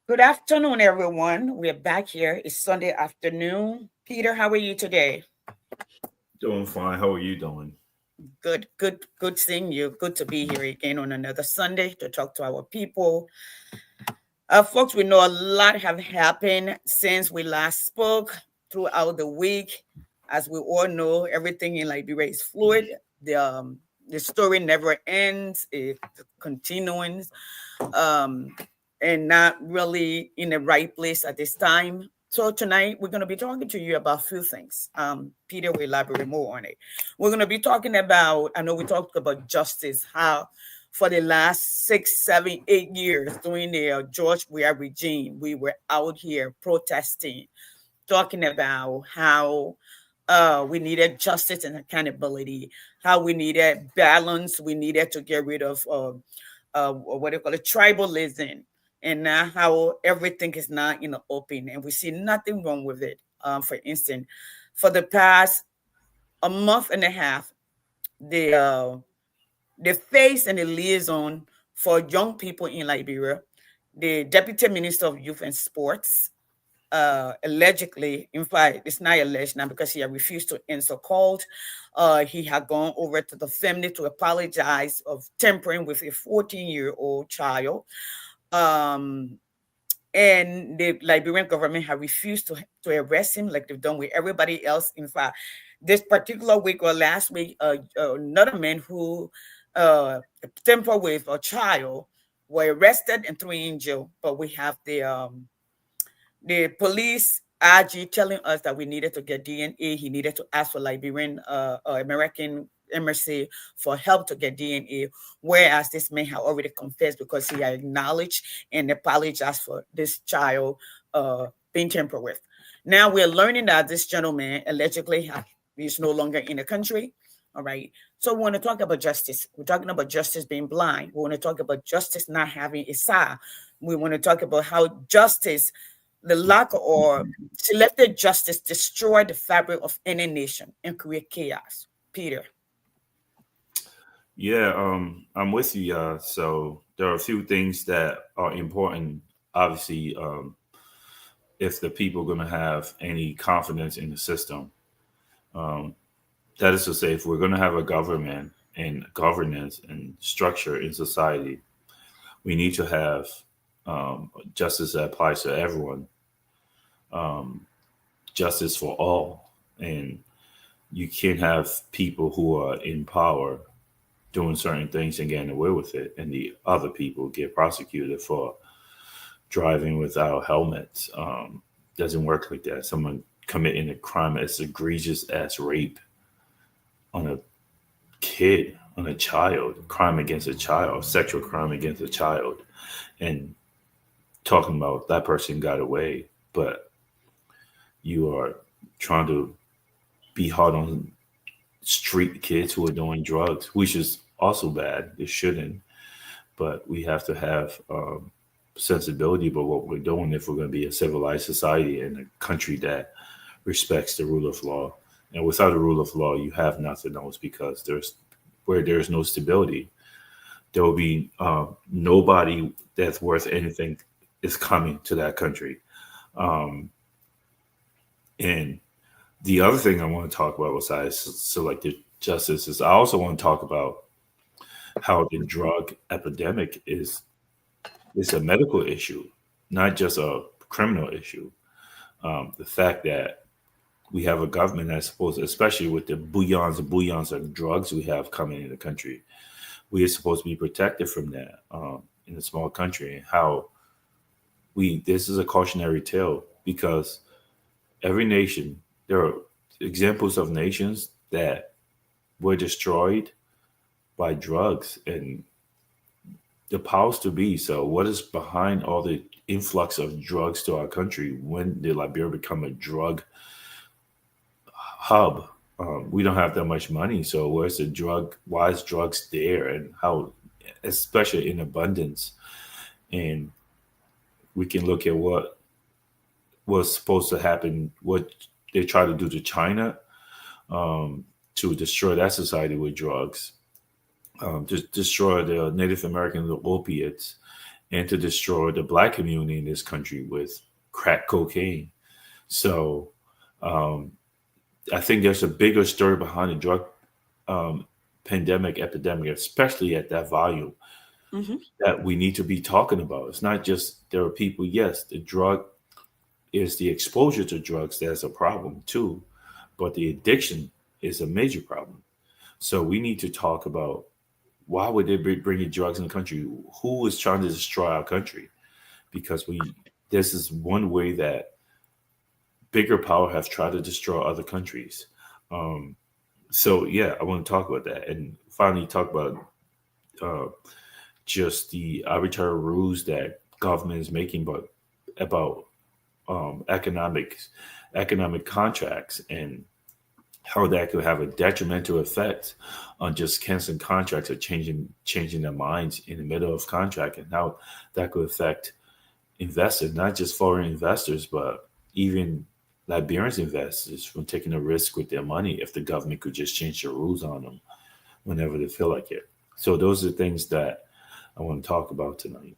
Good afternoon, everyone. We're back here. It's Sunday afternoon. Peter, how are you today? Doing fine. How are you doing? Good seeing you. Good to be here again on another Sunday to talk to our people. Folks, we know a lot have happened since we last spoke throughout the week. As we all know, everything in Liberia is fluid. The story never ends. It continues. um, and not really in the right place at this time. So tonight we're going to be talking to you about a few things. Peter will elaborate more on it. We're going to be talking about, I know we talked about justice, how for the last 6, 7, 8 years during the George Weah regime, we were out here protesting, talking about how we needed justice and accountability, how we needed balance, we needed to get rid of what do you call it, tribalism, and now how everything is not in the open, and we see nothing wrong with it. For instance, for the past a month and a half, the the face and the liaison for young people in Liberia, the deputy minister of youth and sports, allegedly, in fact, it's not alleged now because he had refused to answer calls. He had gone over to the family to apologize of tampering with a 14-year-old child. Um, and the Liberian government have refused to arrest him like they've done with everybody else. In fact, this particular week or last week, another man who tampered with a child were arrested and thrown in jail. But we have the police IG telling us that we needed to get DNA. He needed to ask for Liberian American embassy for help to get DNA, whereas this man had already confessed because he had acknowledged and apologized for this child being tampered with. Now we're learning that this gentleman allegedly is no longer in the country. All right. So we want to talk about justice. We're talking about justice being blind. We want to talk about justice not having a side. We want to talk about how justice, the lack or selected justice, destroy the fabric of any nation and create chaos. Peter. Yeah, I'm with you. So there are a few things that are important. Obviously, if the people are going to have any confidence in the system, um, that is to say, if we're going to have a government and governance and structure in society, we need to have justice that applies to everyone, um, justice for all, and you can't have people who are in power doing certain things and getting away with it, and the other people get prosecuted for driving without helmets. Doesn't work like that. Someone committing a crime as egregious as rape on a kid, on a child, crime against a child, sexual crime against a child, and talking about that person got away, but you are trying to be hard on street kids who are doing drugs, which is also bad. It shouldn't, but we have to have sensibility about what we're doing if we're going to be a civilized society and a country that respects the rule of law. And without a rule of law, you have nothing else because there's no stability, there will be nobody that's worth anything is coming to that country. Um, and the other thing I want to talk about besides selective justice is I also want to talk about how the drug epidemic is a medical issue, not just a criminal issue. The fact that we have a government that's supposed, especially with the billions of drugs we have coming in the country, we are supposed to be protected from that in a small country. And how we this is a cautionary tale because every nation, there are examples of nations that were destroyed by drugs and the powers to be. So, what is behind all the influx of drugs to our country? When did Liberia become a drug hub? We don't have that much money, so where's the drug? Why is drugs there, and how, especially in abundance? And we can look at what was supposed to happen, what they tried to do to China um, to destroy that society with drugs, to destroy the Native American opiates, and to destroy the black community in this country with crack cocaine. So um, I think there's a bigger story behind the drug um, pandemic, epidemic, especially at that volume, Hmm. that we need to be talking about. It's not just there are people, yes, the drug is the exposure to drugs that's a problem too, but the addiction is a major problem. So we need to talk about why would they be bringing drugs in the country? Who is trying to destroy our country? Because this is one way that bigger power have tried to destroy other countries. Um, so yeah, I want to talk about that and finally talk about uh, just the arbitrary rules that government is making, but about economic contracts and how that could have a detrimental effect on just canceling contracts or changing their minds in the middle of contract, and how that could affect investors, not just foreign investors, but even Liberians investors from taking a risk with their money if the government could just change the rules on them whenever they feel like it. So those are things that I want to talk about tonight.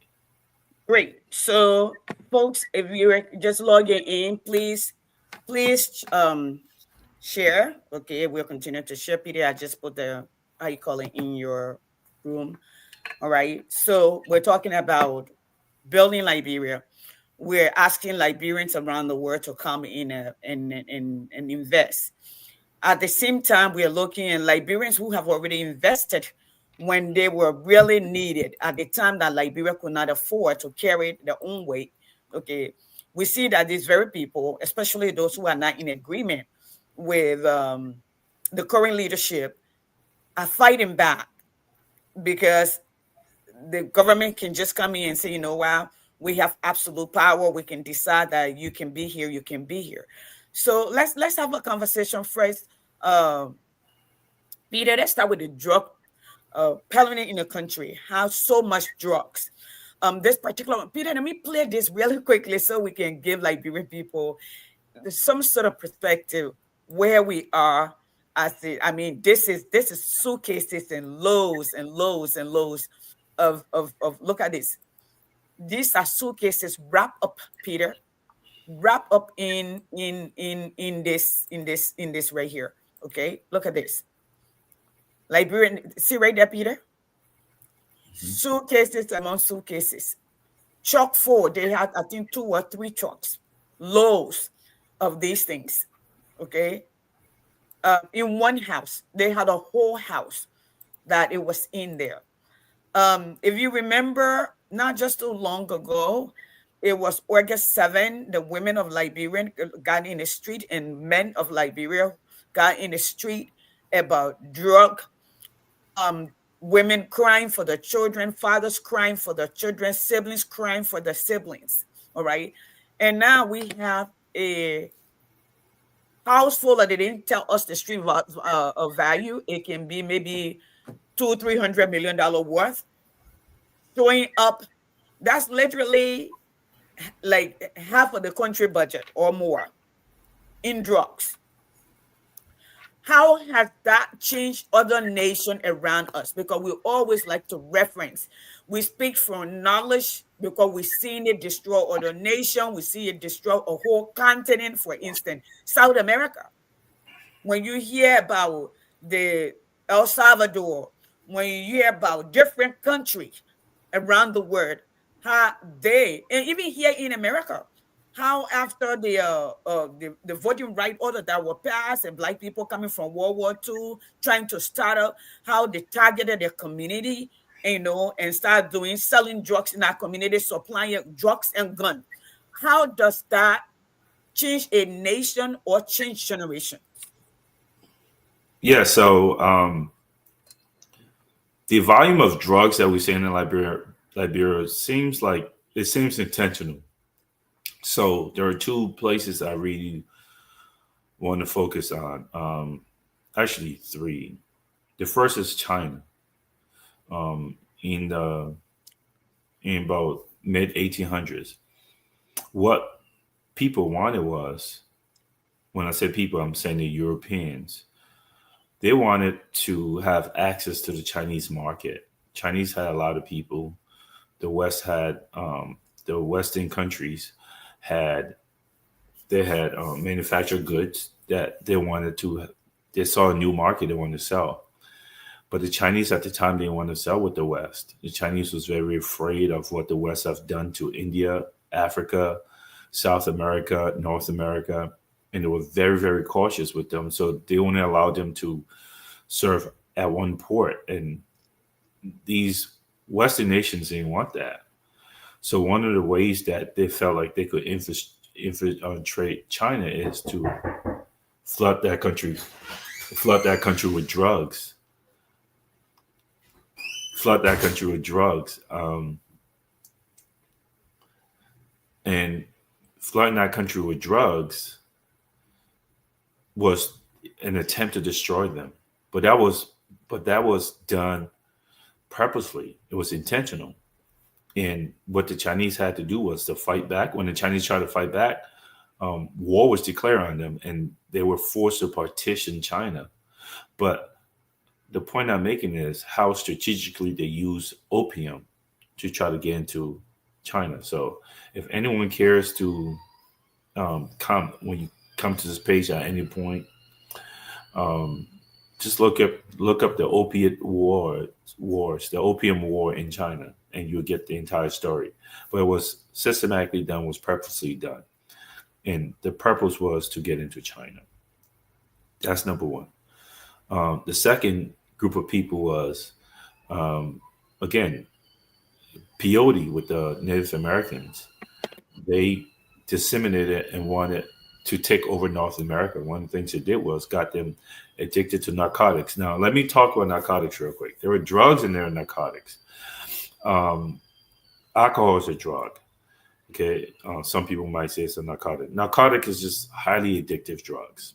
Great. So, folks, if you're just logging in, please share. Okay, we'll continue to share. Peter, I just put the how you call it in your room. All right. So we're talking about building Liberia. We're asking Liberians around the world to come in and invest. At the same time, we are looking at Liberians who have already invested when they were really needed at the time that Liberia could not afford to carry their own weight. Okay, we see that these very people, especially those who are not in agreement with the current leadership, are fighting back because the government can just come in and say, you know, wow, we have absolute power. We can decide that you can be here, you can be here. So let's have a conversation first. Uh, Peter, let's start with the drug peddling in the country. How so much drugs. This particular one, Peter, let me play this really quickly so we can give Liberian people some sort of perspective where we are. I mean, this is suitcases and lows and lows and lows of look at this. These are suitcases wrapped up, Peter, wrapped up in this right here. Okay, look at this. Liberian, see right there, Peter. Mhm. Suitcases among suitcases. Truck full. They had, I think, two or three trucks, loads of these things. Okay, in one house, they had a whole house that it was in there. If you remember, not just too long ago, it was August 7, the women of Liberia got in the street and men of Liberia got in the street about drug, um, women crying for the children, fathers crying for the children, siblings crying for the siblings. All right. And now we have a house full that they didn't tell us the street of value. It can be maybe two, $300 million worth showing up. That's literally like half of the country budget or more in drugs. How has that changed other nations around us? Because we always like to reference. We speak from knowledge because we've seen it destroy other nations. We see it destroy a whole continent. For instance, South America. When you hear about the El Salvador, when you hear about different countries around the world, how they, and even here in America, how after the voting right order that were passed and black people coming from World War II trying to start up, how they targeted their community, and start doing selling drugs in our community, supplying drugs and gun. How does that change a nation or change generation? Yeah, so the volume of drugs that we see in Liberia seems intentional. So there are two places I really want to focus on. Actually, three. The first is China. Um, in the in about mid 1800s, what people wanted was, when I say people, I'm saying the Europeans. They wanted to have access to the Chinese market. Chinese had a lot of people. the West had the Western countries had they had manufactured goods that they wanted to. They saw a new market they wanted to sell. But the Chinese at the time didn't want to sell with the West. The Chinese was very afraid of what the West have done to India, Africa, South America, North America, and they were very, very cautious with them. So they only allowed them to serve at one port, and these Western nations didn't want that. So one of the ways that they felt like they could infiltrate China is to flood that country, flood that country with drugs, flood that country with drugs, and flooding that country with drugs was an attempt to destroy them. But that was done purposely. It was intentional. And what the Chinese had to do was to fight back. When the Chinese tried to fight back, war was declared on them, and they were forced to partition China. But the point I'm making is how strategically they use opium to try to get into China. So if anyone cares to come when you come to this page at any point, um, just look up the the opium war in China, and you'll get the entire story. But it was systematically done, was purposely done, and the purpose was to get into China. That's number one. The second group of people was, um, again, peyote with the Native Americans. They disseminated and wanted to take over North America. One of the things they did was got them addicted to narcotics. Now, let me talk about narcotics real quick. There were drugs and there were narcotics. Um, Alcohol is a drug. Okay, some people might say it's a narcotic. Narcotic is just highly addictive drugs.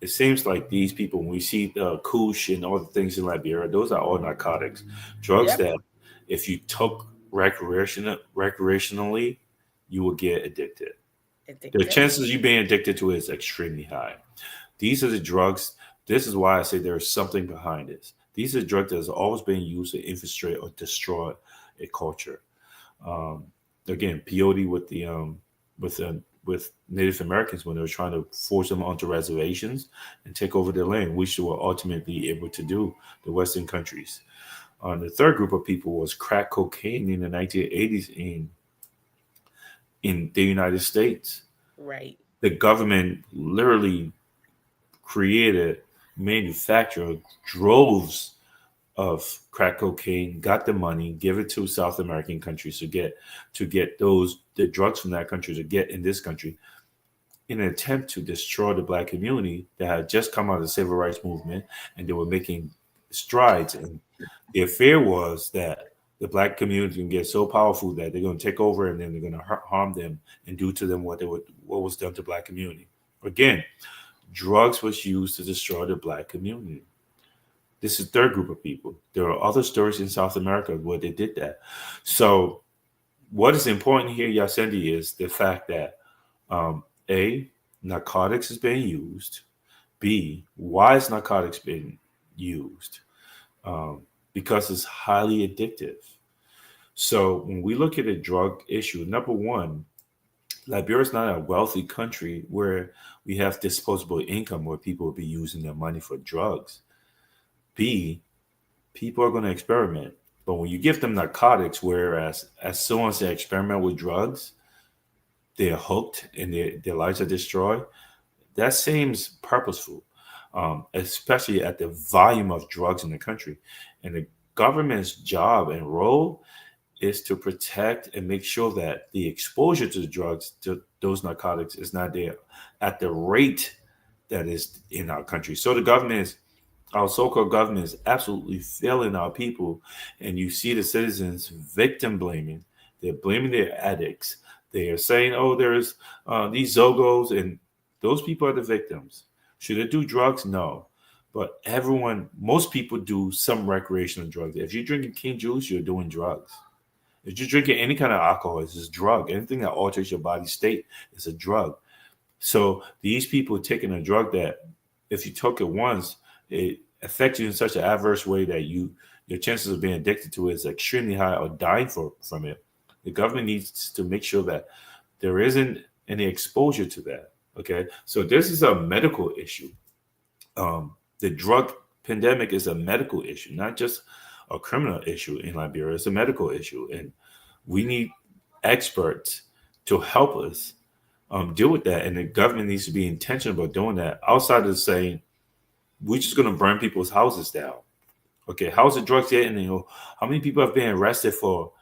It seems like these people, when we see Kush and all the things in Liberia, those are all narcotics, drugs Yep. that if you took recreationally, you will get addicted. The Addictive. chances of you being addicted to it is extremely high. These are the drugs. This is why I say there is something behind this. These are drugs that has always been used to infiltrate or destroy a culture. Um, Again, peyote with Native Americans when they were trying to force them onto reservations and take over their land, which they were ultimately able to do. The Western countries. The third group of people was crack cocaine in the 1980s in the United States. Right. The government literally created, manufactured droves of crack cocaine, got the money, give it to South American countries to get those the drugs from that country to get in this country in an attempt to destroy the black community that had just come out of the civil rights movement, and they were making strides. And their fear was that the black community can get so powerful that they're going to take over and then they're going to harm them and do to them what was done to black community. Again, drugs was used to destroy the black community. This is third group of people. There are other stories in South America where they did that. So what is important here, Yasendi, is the fact that um, A, narcotics is being used. B, why is narcotics being used? Um, because it's highly addictive. So when we look at a drug issue, number one, Liberia is not a wealthy country where we have disposable income where people will be using their money for drugs. B, people are going to experiment. But when you give them narcotics, whereas as soon as they experiment with drugs, they're hooked and their lives are destroyed, that seems purposeful, especially at the volume of drugs in the country. And the government's job and role is to protect and make sure that the exposure to the drugs, to those narcotics, is not there at the rate that is in our country. So the government is, our so-called government is absolutely failing our people, and you see the citizens victim blaming. They're blaming their addicts. They are saying, "Oh, there's these Zogos," and those people are the victims. Should they do drugs? No, but most people do some recreational drugs. If you're drinking King Juice, you're doing drugs. If you're drinking any kind of alcohol, it's a drug. Anything that alters your body state is a drug. So these people taking a drug that, if you took it once, it affects you in such an adverse way that your chances of being addicted to it is extremely high or dying from it. The government needs to make sure that there isn't any exposure to that. Okay, so this is a medical issue. The drug pandemic is a medical issue, not just a criminal issue in Liberia. It's a medical issue, and we need experts to help us deal with that. And the government needs to be intentional about doing that. Outside of saying we're just going to burn people's houses down. Okay, how's the drugs getting? How many people have been arrested for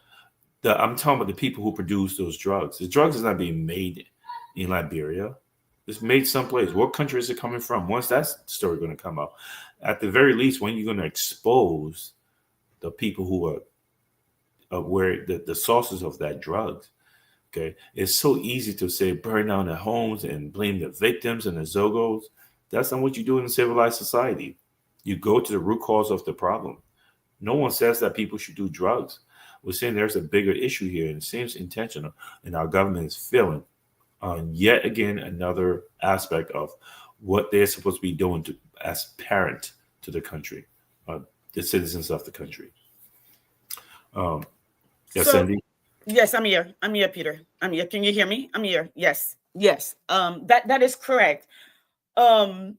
the? I'm talking about the people who produce those drugs. The drugs is not being made in Liberia. It's made someplace. What country is it coming from? When's that story going to come out? At the very least, when you're going to expose the people who are where the sources of that drugs. Okay, it's so easy to say burn down their homes and blame the victims and the Zogos. That's not what you do in a civilized society. You go to the root cause of the problem. No one says that people should do drugs. We're saying there's a bigger issue here, and it seems intentional, and our government is failing on yet again another aspect of what they're supposed to be doing as parent to the country, the citizens of the country. Yes, So Cindy. yes, I'm here. I'm here, Peter. I'm here. Can you hear me? I'm here. Yes. Yes. That is correct. Um,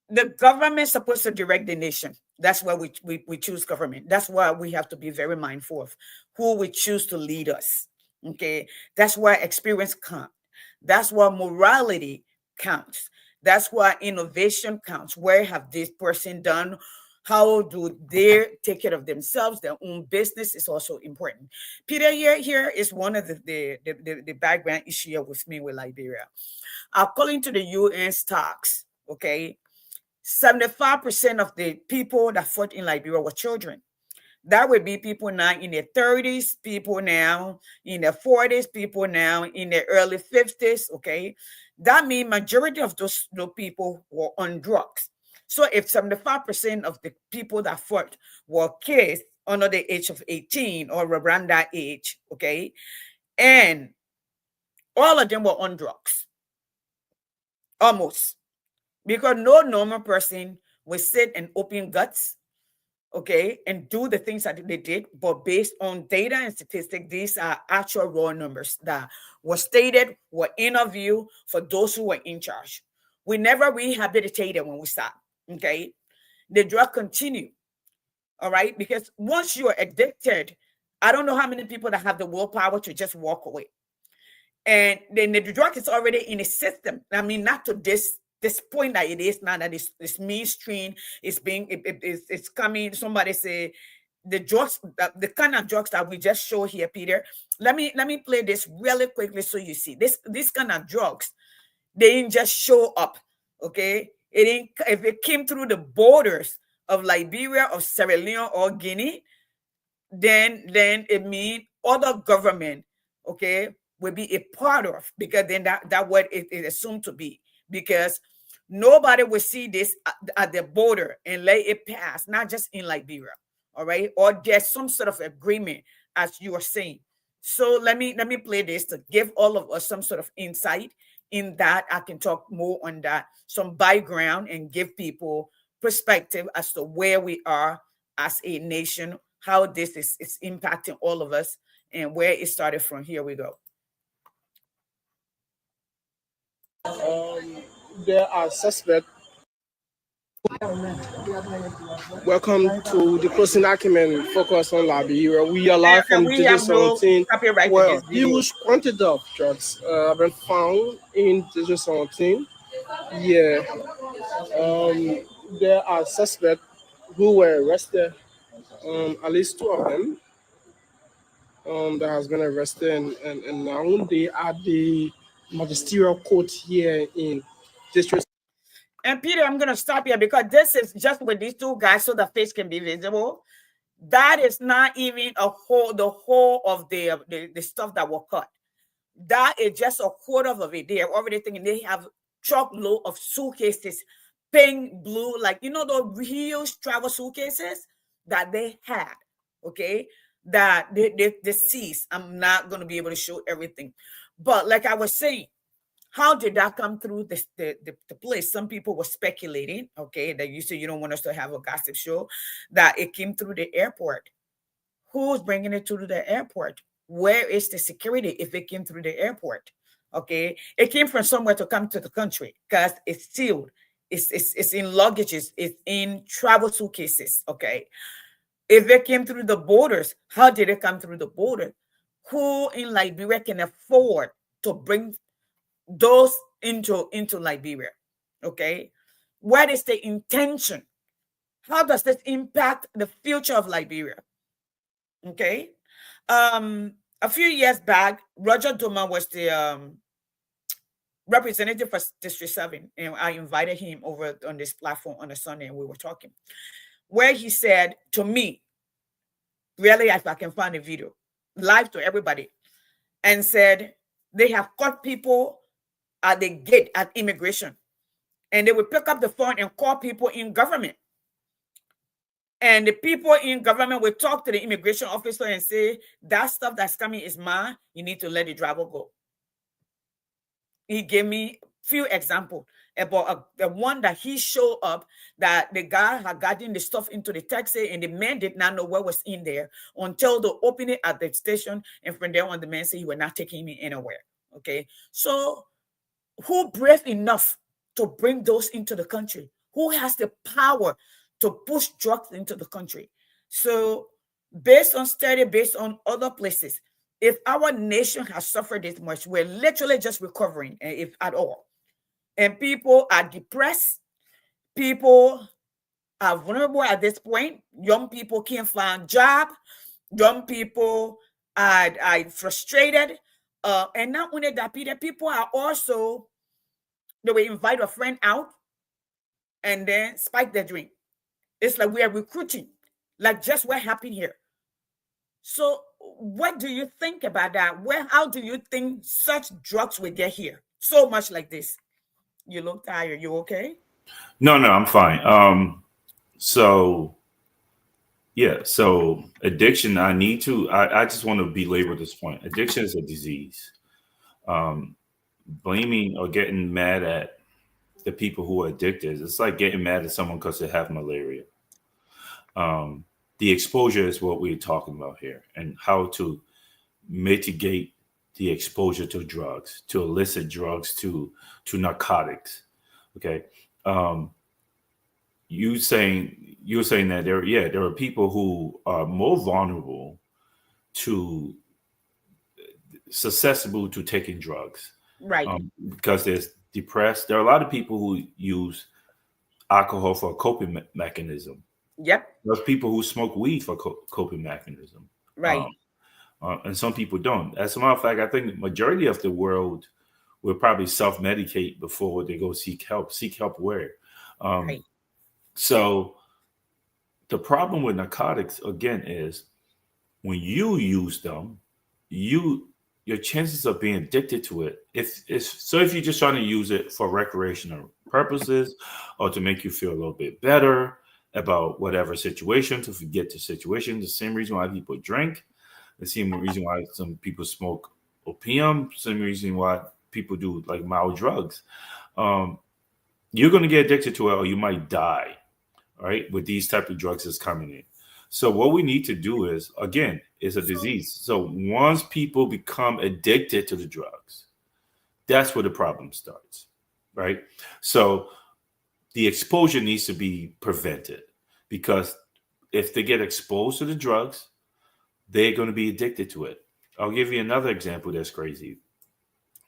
the government is supposed to direct the nation. That's why we choose government. That's why we have to be very mindful of who we choose to lead us. Okay. That's why experience counts. That's why morality counts. That's why innovation counts. Where have this person done? How do they take care of themselves? Their own business is also important. Peter, here is one of the background issue here with me with Liberia. According to the UN stocks, okay, 75% of the people that fought in Liberia were children. That would be people now in their 30s, people now in their 40s, people now in their early 50s. Okay. That means majority of those people were on drugs. So if 75% of the people that fought were kids under the age of 18 or around that age, okay, and all of them were on drugs, almost, because no normal person would sit and open guts, okay, and do the things that they did. But based on data and statistics, these are actual raw numbers that were stated, were interviewed for those who were in charge. We never rehabilitated when we stopped, okay? The drug continue, all right? Because once you're addicted, I don't know how many people that have the willpower to just walk away. And then the drug is already in the system. I mean, not to this point that it is now, that it's mainstream, it's coming. Somebody say the drugs, the kind of drugs that we just show here, Peter. Let me play this really quickly so you see this kind of drugs. They didn't just show up, okay? It didn't. If it came through the borders of Liberia or Sierra Leone or Guinea, then it means other government, okay, will be a part of, because then that what it is assumed to be, because nobody will see this at the border and let it pass, not just in Liberia, all right, or there's some sort of agreement, as you are saying. So let me play this to give all of us some sort of insight in that. I can talk more on that, some background, and give people perspective as to where we are as a nation, how this is impacting all of us, and where it started from. Here we go. There are suspects. Welcome to the closing argument focus on Liberia. We are live And from we DJ have no 17. copyright to Well, this video. huge quantity of drugs have been found in DJ 17. Yeah, um, there are suspects who were arrested. At least two of them that has been arrested, and now they are the magisterial court here in District. And Peter, I'm gonna stop here because this is just with these two guys so the face can be visible. That is not even the whole of the stuff that were cut. That is just a quarter of it. They are already thinking they have truckload of suitcases, pink, blue, like the huge travel suitcases that they had. Okay, that they seized. I'm not gonna be able to show everything, but like I was saying, How did that come through the place? Some people were speculating, okay, that you say you don't want us to have a gossip show, that it came through the airport. Who's bringing it to the airport? Where is the security if it came through the airport? Okay, it came from somewhere to come to the country because it's sealed. It's in luggages. It's in travel suitcases. Okay, if it came through the borders, how did it come through the border? Who in Liberia can afford to bring those into Liberia? Okay, what is the intention? How does this impact the future of Liberia? Okay. A few years back, Roger Duma was the representative for District 7, and I invited him over on this platform on a Sunday, and we were talking, where he said to me, really, if I can find a video, live to everybody, and said they have caught people at the gate at immigration, and they would pick up the phone and call people in government. And the people in government will talk to the immigration officer and say, that stuff that's coming is mine. You need to let the driver go. He gave me a few examples about the one that he showed up, that the guy had gotten the stuff into the taxi and the man did not know what was in there until they opened it at the station. And from there on, the man said he was not taking me anywhere. Okay. So who brave enough to bring those into the country? Who has the power to push drugs into the country? So based on study, based on other places, if our nation has suffered this much, we're literally just recovering, if at all. And people are depressed. People are vulnerable at this point. Young people can't find job. Young people are frustrated. And not only that, people are also, they will invite a friend out and then spike their drink. It's like we are recruiting, like just what happened here. So what do you think about that? How do you think such drugs will get here? So much like this. You look tired. You okay? No, no, I'm fine. So yeah, so addiction. I just want to belabor this point. Addiction is a disease. Um, Blaming or getting mad at the people who are addicted, it's like getting mad at someone because they have malaria. The exposure is what we're talking about here, and how to mitigate the exposure to drugs, to illicit drugs, to narcotics. Okay. Um, you were saying that there are people who are more vulnerable to susceptible to taking drugs, Right. because they're depressed. There are a lot of people who use alcohol for a coping mechanism. Yep. There's people who smoke weed for coping mechanism, Right. and some people don't. As a matter of fact, I think the majority of the world will probably self-medicate before they go seek help. Seek help where? Um, Right. so the problem with narcotics again is when you use them, your chances of being addicted to it. If you're just trying to use it for recreational purposes or to make you feel a little bit better about whatever situation, to forget the situation, the same reason why people drink, the same reason why some people smoke opium, same reason why people do like mild drugs. Um, you're going to get addicted to it, or you might die. All right, with these type of drugs that's coming in. So what we need to do is, again, it's a disease. So once people become addicted to the drugs, that's where the problem starts, right? So the exposure needs to be prevented, because if they get exposed to the drugs, they're going to be addicted to it. I'll give you another example that's crazy.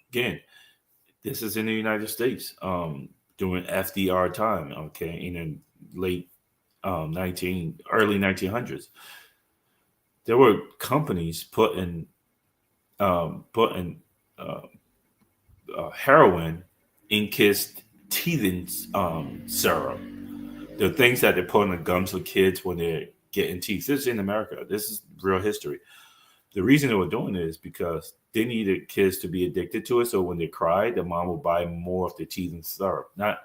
Again, this is in the United States, during FDR time, okay, in the late early 1900s. There were companies putting heroin in kids' teething syrup. The things that they put in the gums of kids when they're getting teeth. This is in America. This is real history. The reason they were doing it is because they needed kids to be addicted to it. So when they cried, the mom would buy more of the teething syrup. Not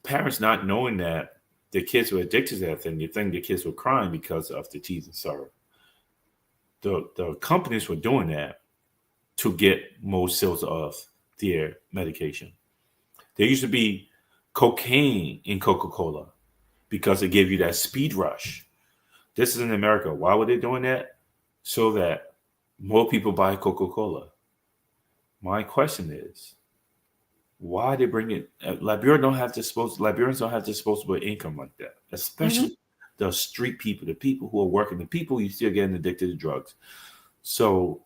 parents not knowing that the kids were addicted to that thing. They think the kids were crying because of the teething syrup. The companies were doing that to get more sales of their medication. There used to be cocaine in Coca-Cola because it gave you that speed rush. This is in America. Why were they doing that? So that more people buy Coca-Cola. My question is, why they bring it? Liberians don't have disposable income like that, Mm-hmm. especially the street people, the people who are working, the people who still getting addicted to drugs. So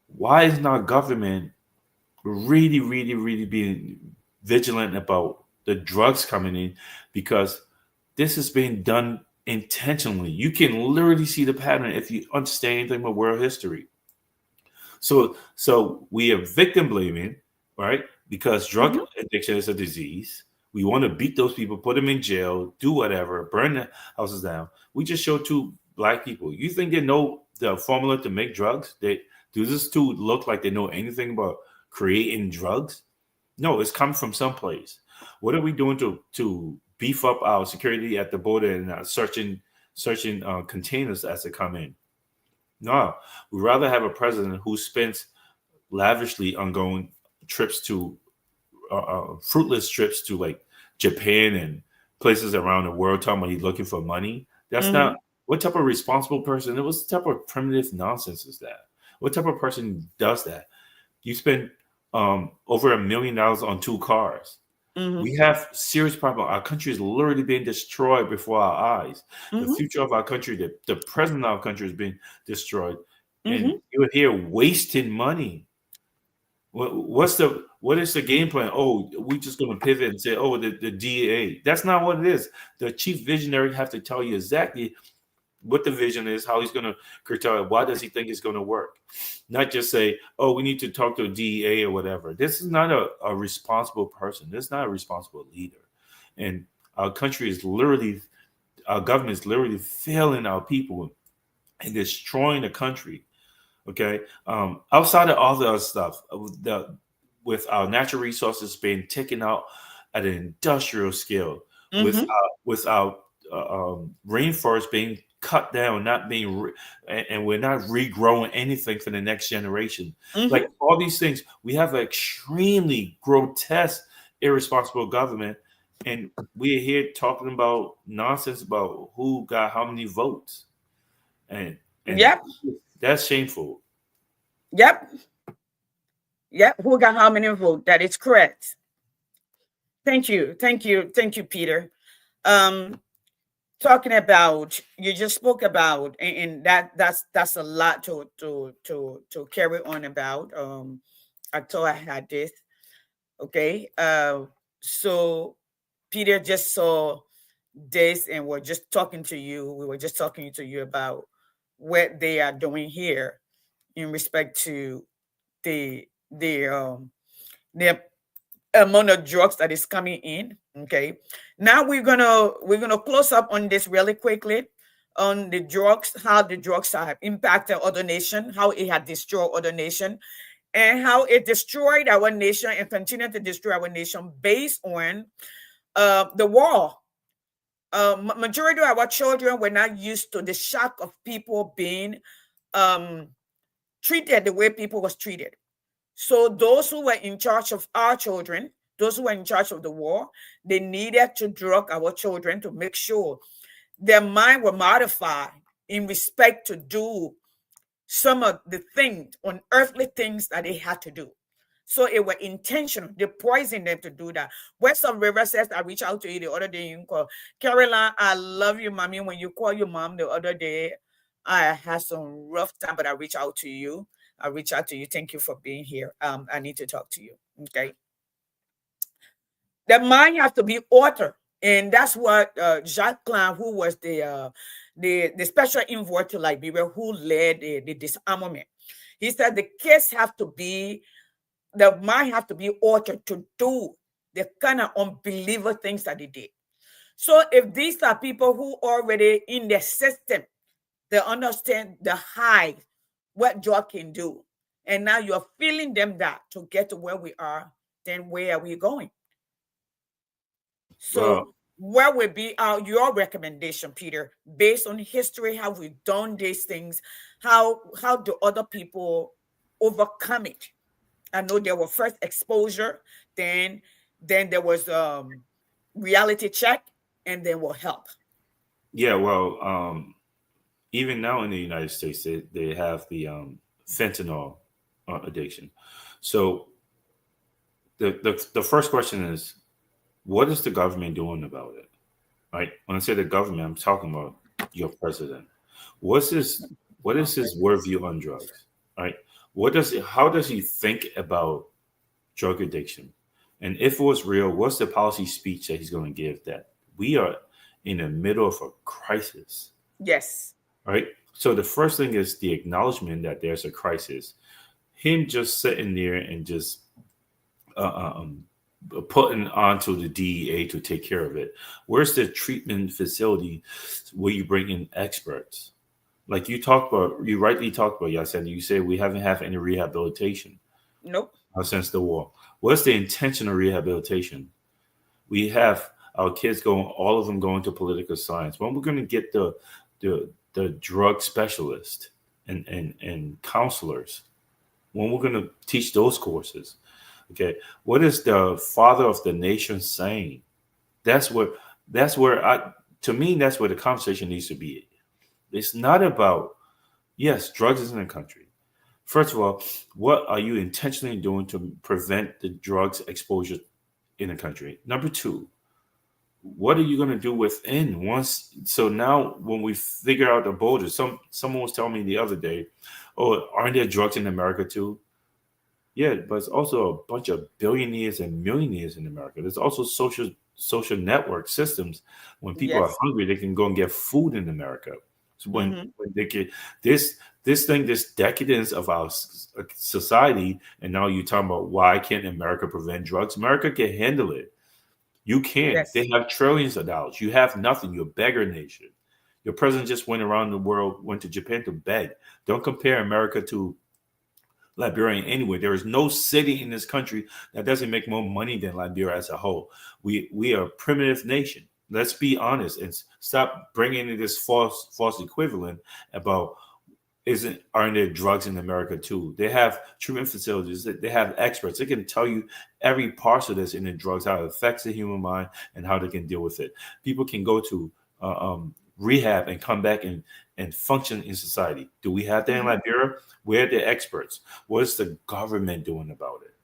why is not government really, really, really being vigilant about the drugs coming in? Because this is being done intentionally. You can literally see the pattern if you understand anything about world history. So we are victim blaming, right? Because drug Mm-hmm. addiction is a disease. We want to beat those people, put them in jail, do whatever, burn the houses down. We just showed two black people. You think they know the formula to make drugs? They do this two look like they know anything about creating drugs? No, it's come from someplace. What are we doing to beef up our security at the border and searching containers as they come in? No, we'd rather have a president who spends lavishly on going trips to fruitless trips to like Japan and places around the world, talking about he's looking for money. That's Mm-hmm. not what type of responsible person. It was type of primitive nonsense is that? What type of person does that? You spend over $1 million on two cars. Mm-hmm. We have serious problem. Our country is literally being destroyed before our eyes. The Mm-hmm. future of our country, the present of our country is being destroyed. And Mm-hmm. you're here wasting money. What is the game plan? Oh, we just going to pivot and say, oh, the DEA. That's not what it is. The chief visionary have to tell you exactly what the vision is, how he's going to curtail it, why does he think it's going to work? Not just say, oh, we need to talk to a DEA or whatever. This is not a responsible person. This is not a responsible leader. And our country is literally, our government is literally failing our people and destroying the country. Okay. Outside of all the other stuff, with our natural resources being taken out at an industrial scale, Mm-hmm. with our rainforest being cut down, not being, and we're not regrowing anything for the next generation. Mm-hmm. Like all these things, we have an extremely grotesque, irresponsible government, and we're here talking about nonsense about who got how many votes, and and Yep. that's shameful. Yep. Yep. Who got how many votes? That is correct. Thank you. Thank you. Thank you, Peter. Um, talking about you just spoke about and that's a lot to carry on about. I thought I had this. Okay. So Peter just saw this and we're just talking to you. We were just talking to you about what they are doing here in respect to the the amount of drugs that is coming in. Okay. Now we're gonna close up on this really quickly on the drugs, how the drugs have impacted other nation, how it had destroyed other nation, and how it destroyed our nation and continue to destroy our nation based on the war. Majority of our children were not used to the shock of people being um, treated the way people was treated. So those who were in charge of our children, those who were in charge of the war, they needed to drug our children to make sure their mind were modified in respect to do some of the things, unearthly things that they had to do. So it were intentional. They poisoned them to do that. Western River says, I reached out to you the other day. You call Caroline, I love you, mommy. When you call your mom the other day, I had some rough time, but I reached out to you. I reach out to you. Thank you for being here. I need to talk to you. Okay. The mind has to be altered. And that's what Jacques Klein, who was the special envoy to Liberia, who led the disarmament. He said the kids have to be, the mind have to be altered to do the kind of unbelievable things that they did. So if these are people who already in the system, they understand the high, what drug can do. And now you're feeling them that to get to where we are, then where are we going? Well, So what would be your recommendation, Peter, based on history, how we've done these things, how do other people overcome it? I know there was first exposure, then there was reality check, and then will help. Yeah, well, even now in the United States, they have the fentanyl addiction. So the first question is, what is the government doing about it? Right? When I say the government, I'm talking about your president. What's his what is Okay. his worldview on drugs? Right? How does he think about drug addiction? And if it was real, what's the policy speech that he's going to give that we are in the middle of a crisis? Yes. Right? So the first thing is the acknowledgement that there's a crisis. Him just sitting there and just um, putting onto the DEA to take care of it. Where's the treatment facility where you bring in experts? Like you rightly talked about, Yasen. You say we haven't had any rehabilitation Nope. since the war. What's the intention of rehabilitation? We have our kids going, all of them going to political science. When we're going to get the drug specialist and counselors, when we're going to teach those courses, okay, what is the father of the nation saying? That's what that's where I to me that's where the conversation needs to be. It's not about, yes, drugs is in the country. First of all, what are you intentionally doing to prevent the drugs exposure in the country? Number two, what are you going to do within once? So now when we figure out the border, someone was telling me the other day, oh, aren't there drugs in America too? Yeah, but it's also a bunch of billionaires and millionaires in America. There's also social network systems. When people are Yes. hungry, they can go and get food in America. So Mm-hmm. when they get this decadence of our society, and now you're talking about why can't America prevent drugs? America can handle it. You can. They Yes. have trillions of dollars. You have nothing. You're a beggar nation. Your president just went around the world, went to Japan to beg. Don't compare America to Liberia anyway. There is no city in this country that doesn't make more money than Liberia as a whole. We are a primitive nation. Let's be honest and stop bringing in this false equivalent about isn't aren't there drugs in America too? They have treatment facilities. They have experts. They can tell you every parcel that's in the drugs, how it affects the human mind, and how they can deal with it. People can go to rehab and come back and function in society. Do we have that in Mm-hmm. Liberia? Where are the experts? What is the government doing about it?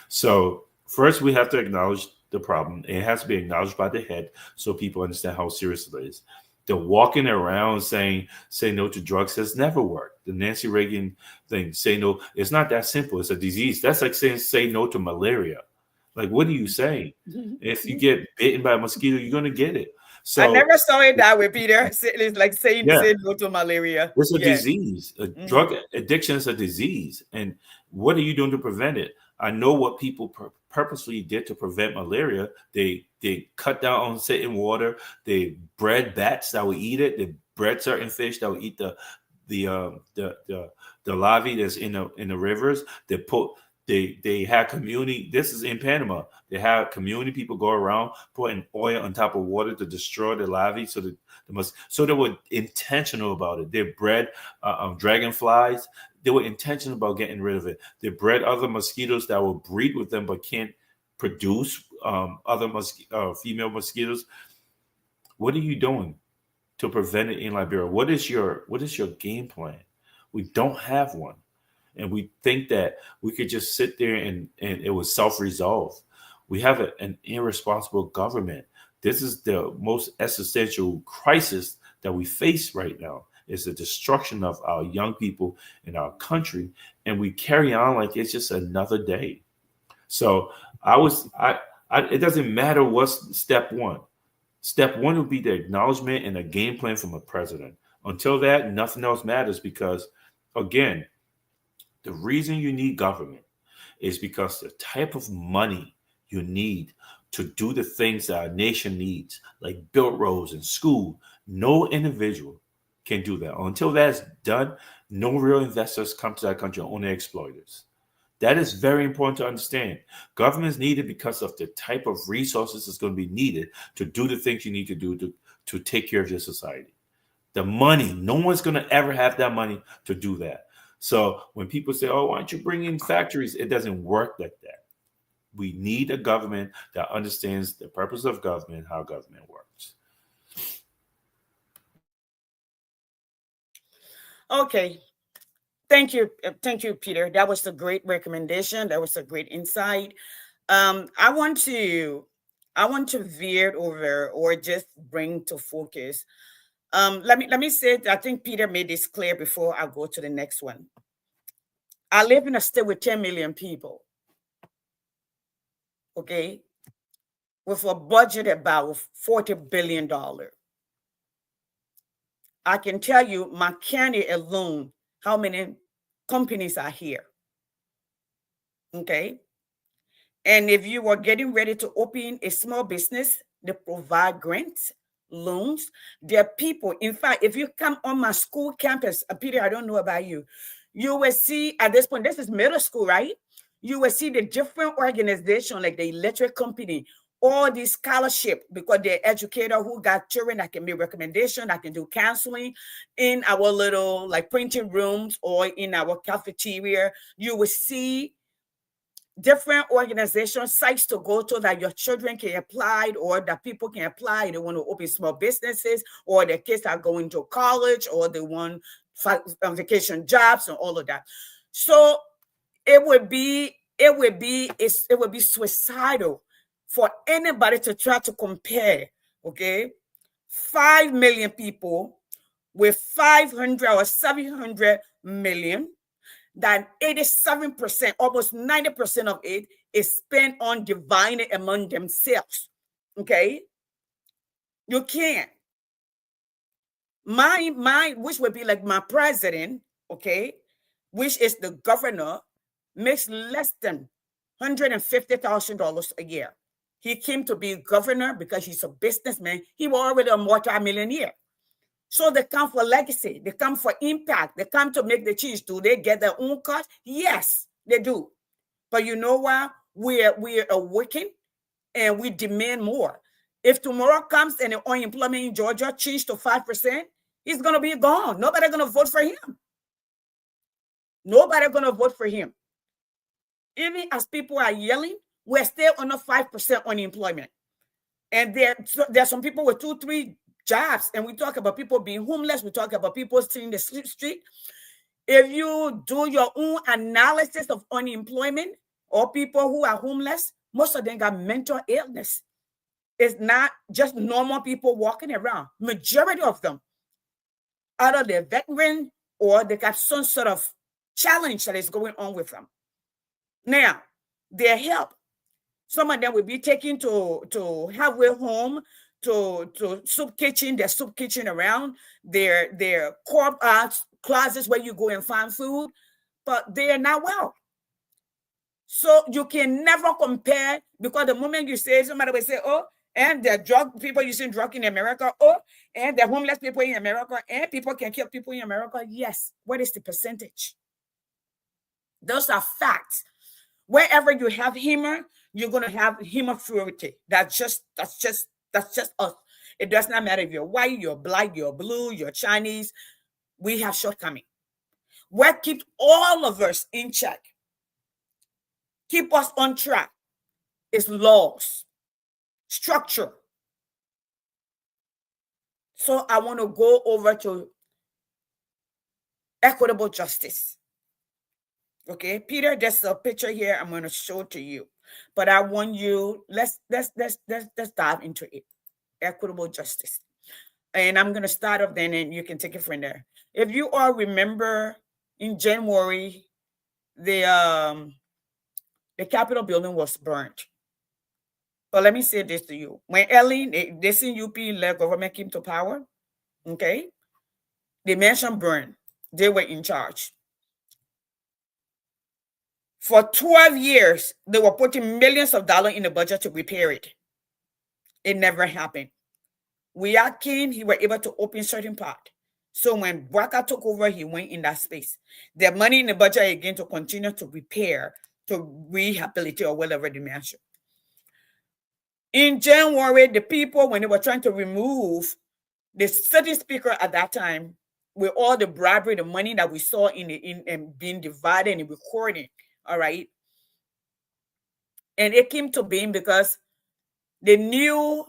So first, we have to acknowledge the problem. It has to be acknowledged by the head so people understand how serious it is. The walking around saying "say no to drugs" has never worked. The Nancy Reagan thing, say no, it's not that simple. It's a disease. That's like saying say no to malaria. Like, what are you saying? If you get bitten by a mosquito, you're gonna get it. I So never saw it that way, Peter. It's like saying yeah, say no to malaria. it's a Yeah. disease. A Mm-hmm. drug addiction is a disease. And what are you doing to prevent it? I know what people purposely did to prevent malaria. They cut down on certain water. They bred bats that would eat it. They bred certain fish that would eat the the larvae that's in the rivers. They had community. This is in Panama. They had community people go around putting oil on top of water to destroy the larvae, so that they were intentional about it. They bred dragonflies. They were intentional about getting rid of it. They bred other mosquitoes that will breed with them but can't produce other female mosquitoes. What are you doing to prevent it in Liberia? What is your game plan? We don't have one, and we think that we could just sit there and it was self-resolve. We have an irresponsible government. This is the most existential crisis that we face right now, is the destruction of our young people in our country, and we carry on like it's just another day. So it doesn't matter what's step one. Step one would be the acknowledgement and a game plan from a president. Until that, nothing else matters, because again, the reason you need government is because the type of money you need to do the things that our nation needs, like build roads and school, no individual can do that. Until that's done, no real investors come to that country, only exploiters. That is very important to understand. Government is needed because of the type of resources that's going to be needed to do the things you need to do to take care of your society. The money, no one's going to ever have that money to do that. So when people say, "Oh, why don't you bring in factories?" It doesn't work like that. We need a government that understands the purpose of government, how government works. Okay. Thank you, Peter. That was a great recommendation. That was a great insight. I want to, veer over or just bring to focus. Let me say, I think Peter made this clear before I go to the next one. I live in a state with 10 million people. Okay, with a budget about $40 billion. I can tell you, my county alone, how many companies are here. Okay, and if you are getting ready to open a small business, they provide grants, loans. There are people. In fact, if you come on my school campus, Peter, I don't know about you, you will see at this point, this is middle school, right? You will see the different organizations like the electric company, all these scholarship because they're educator who got children that can make recommendation, that can do counseling in our little like printing rooms or in our cafeteria. You will see different organization sites to go to that your children can apply or that people can apply. They want to open small businesses or their kids are going to college or they want vacation jobs and all of that. So it would be suicidal for anybody to try to compare, okay, 5 million people with 500 or 700 million, that 87%, almost 90% of it is spent on dividing among themselves. Okay? You can't. Which would be like my president, okay, which is the governor, makes less than $150,000 a year. He came to be governor because he's a businessman. He was already a multi-millionaire. So they come for legacy. They come for impact. They come to make the change. Do they get their own cut? Yes, they do. But you know what? We are awakened and we demand more. If tomorrow comes and the unemployment in Georgia changed to 5%, he's going to be gone. Nobody's going to vote for him. Nobody's going to vote for him. Even as people are yelling, we're still under 5% unemployment. And there are some people with 2, 3 jobs, and we talk about people being homeless. We talk about people sitting in the street. If you do your own analysis of unemployment or people who are homeless, most of them got mental illness. It's not just normal people walking around. Majority of them, either they're veteran or they got some sort of challenge that is going on with them. Now, their help. Some of them will be taken to halfway home, to soup kitchen, their soup kitchen around, their closets where you go and find food, but they are not well. So you can never compare, because the moment you say, somebody will say, oh, and there are drug people using drug in America, oh, and there are homeless people in America, and people can kill people in America. Yes. What is the percentage? Those are facts. Wherever you have humor, you're going to have hemophilia. That's just us. It does not matter if you're white, you're black, you're blue, you're Chinese. We have shortcomings. What keeps all of us in check, keep us on track, is laws, structure. So I want to go over to equitable justice. Okay, Peter, there's a picture here I'm going to show to you, but I want you, let's dive into it. Equitable justice. And I'm going to start off then and you can take it from there. If you all remember, in January, the Capitol building was burned. But let me say this to you. When this in UP-led government came to power, okay, the mansion burned. They were in charge. For 12 years, they were putting millions of dollars in the budget to repair it. It never happened. King, he were able to open certain part. So when Braca took over, he went in that space. The money in the budget again to continue to repair, to rehabilitate or whatever the mansion. In January, the people, when they were trying to remove the city speaker at that time, with all the bribery, the money that we saw in being divided and recording. All right. And it came to being because the new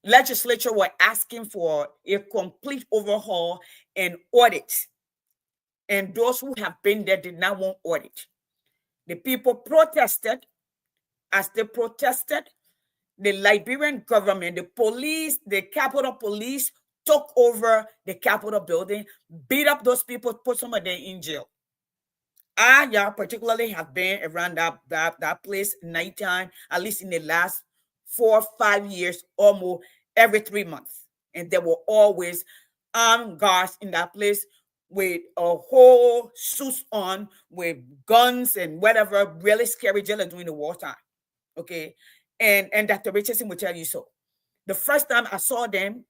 legislature were asking for a complete overhaul and audit. And those who have been there did not want audit. The people protested. As they protested, the Liberian government, the police, the Capitol Police took over the Capitol building, beat up those people, put some of them in jail. I particularly have been around that place nighttime, at least in the last 4 or 5 years, almost every 3 months. And there were always armed guards in that place with a whole suits on, with guns and whatever, really scary jail during the wartime. Okay. And Dr. Richardson will tell you so. The first time I saw them,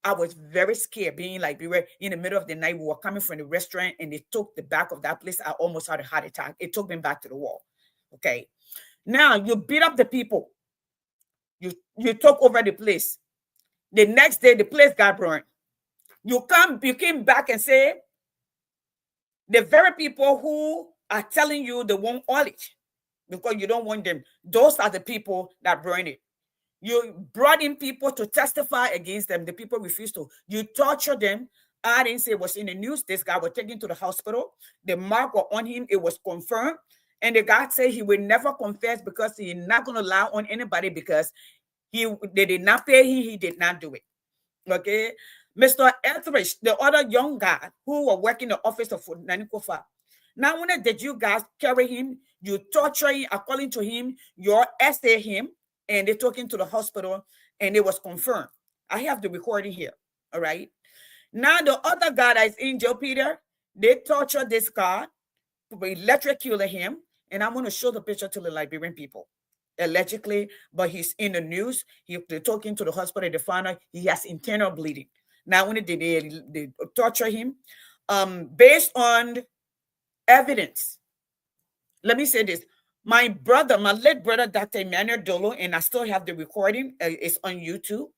I was very scared, being like, we were in the middle of the night. We were coming from the restaurant and they took the back of that place. I almost had a heart attack. It took me back to the wall. Okay. Now you beat up the people. You took over the place. The next day, the place got burned. You came back and say, the very people who are telling you they won't audit because you don't want them, those are the people that burn it. You brought in people to testify against them. The people refused to. You torture them. I didn't say it was in the news. This guy was taken to the hospital. The mark was on him. It was confirmed. And the guy said he will never confess because he's not going to lie on anybody because they did not pay him. He did not do it. Okay. Mr. Etheridge, the other young guy who was working in the office of Nanikofa. Not only did you guys carry him, you torture him, according to him, you essay him, and they took him to the hospital, and it was confirmed. I have the recording here. All right. Now the other guy that is in jail, Peter, they tortured this guy, electrocuted him, and I'm going to show the picture to the Liberian people. Allegedly, but he's in the news. They took him to the hospital. They found out he has internal bleeding. Not only did they torture him, based on evidence. Let me say this. My late brother, Dr. Emmanuel Dolo, and I still have the recording, it's on YouTube,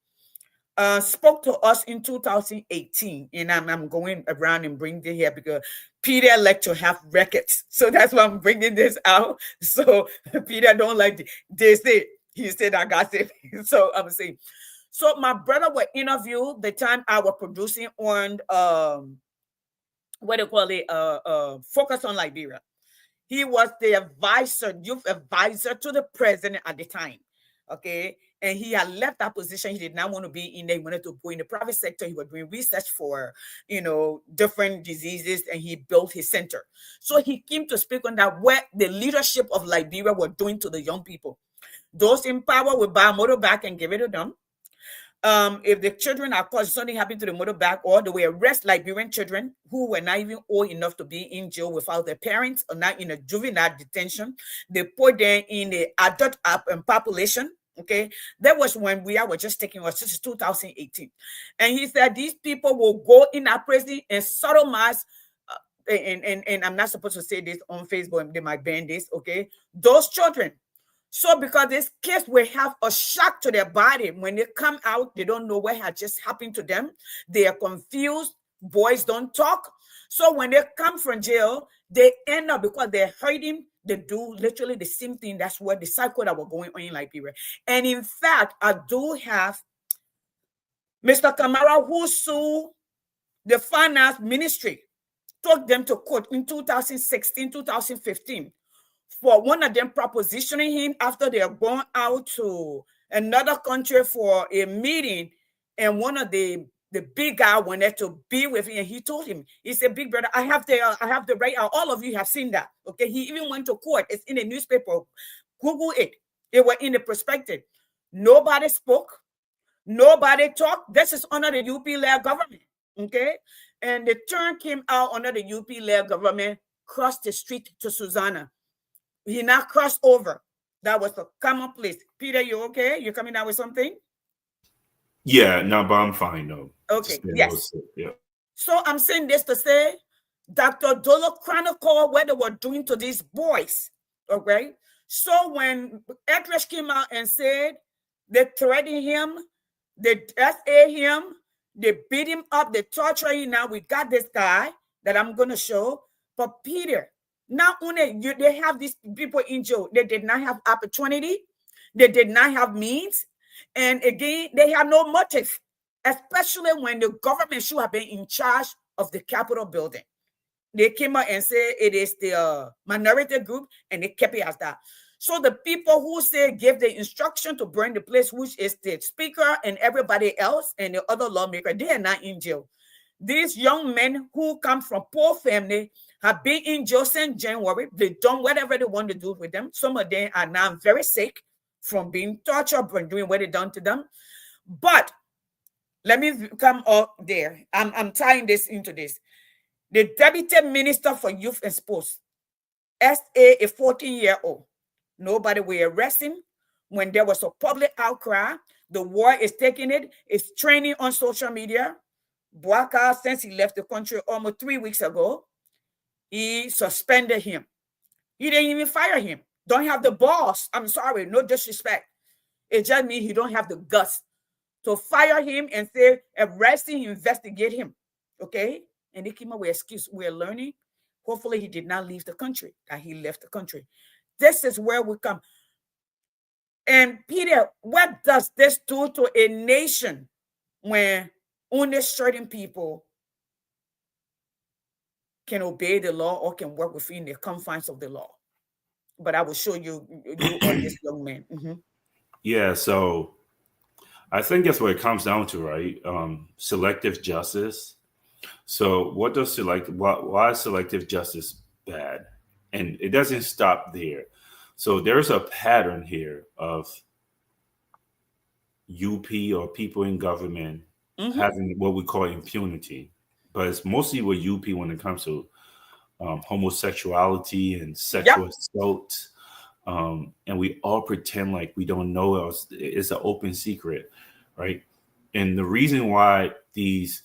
spoke to us in 2018. And I'm going around and bringing it here because Peter likes to have records. So that's why I'm bringing this out. So Peter don't like this. He said I got it. So I'm saying. So my brother was interviewed the time I was producing on what do you call it? Focus on Liberia. He was the youth advisor to the president at the time. Okay. And he had left that position. He did not want to be in there. He wanted to go in the private sector. He was doing research for, different diseases, and he built his center. So he came to speak on that, what the leadership of Liberia were doing to the young people. Those in power will buy a motorbike and give it to them. If the children are causing something happened to the motorbike, or they will arrest Liberian children who were not even old enough to be in jail without their parents or not in a juvenile detention, they put them in the adult population. Okay, that was when we were just taking us. This is 2018, and he said these people will go in our prison and sodomize. And I'm not supposed to say this on Facebook. They might ban this. Okay, those children. So because these kids will have a shock to their body when they come out, they don't know what had just happened to them. They are confused. Boys don't talk. So when they come from jail, they end up, because they're hurting, they do literally the same thing. That's what the cycle that were going on in Liberia. And in fact, I do have Mr. Kamara, who sued the finance ministry, took them to court in 2016, 2015. For one of them propositioning him after they are gone out to another country for a meeting, and one of the big guy wanted to be with him, and he told him, he said, "Big brother, I have the right." All of you have seen that. Okay, he even went to court. It's in the newspaper. Google it. It was in the perspective. Nobody spoke. Nobody talked. This is under the UP-led government. Okay, and the turn came out under the UP-led government. Crossed the street to Susanna. He now crossed over. That was a common place. Peter, you okay? You coming out with something? Yeah, no, but I'm fine though. Okay, yes. Yeah. So I'm saying this to say, Dr. Dolo chronicled what they were doing to these boys. Okay. So when Etheridge came out and said they threatened him, they SA him, They beat him up. They torture him. Now we got this guy that I'm going to show. But Peter, not only they have these people in jail, they did not have opportunity. They did not have means. And again, they have no motive, especially when the government should have been in charge of the Capitol building. They came out and said it is the minority group, and they kept it as that. So the people who say give the instruction to burn the place, which is the speaker and everybody else and the other lawmaker, they are not in jail. These young men who come from poor family have been in jail since January. They done whatever they want to do with them. Some of them are now very sick from being tortured and doing what they done to them. But let me come up there. I'm tying this into this. The Deputy Minister for Youth and Sports, SA, a 14-year-old. Nobody will arrest him. When there was a public outcry, the war is taking it. It's trending on social media. Bouaka, since he left the country almost 3 weeks ago, he suspended him. He didn't even fire him. Don't have the balls. I'm sorry, no disrespect. It just means he don't have the guts to fire him and say, arrest him, investigate him. Okay? And they came up with excuse. We're learning. Hopefully he did not leave the country, that he left the country. This is where we come. And Peter, what does this do to a nation when only certain people can obey the law or can work within the confines of the law? But I will show you on this young man. Mm-hmm. Yeah, so I think that's what it comes down to, right? Selective justice. So what does why is selective justice bad? And it doesn't stop there. So there's a pattern here of UP or people in government having what we call impunity. But it's mostly with UP when it comes to homosexuality and sexual assault. And we all pretend like we don't know it. It's an open secret, right? And the reason why these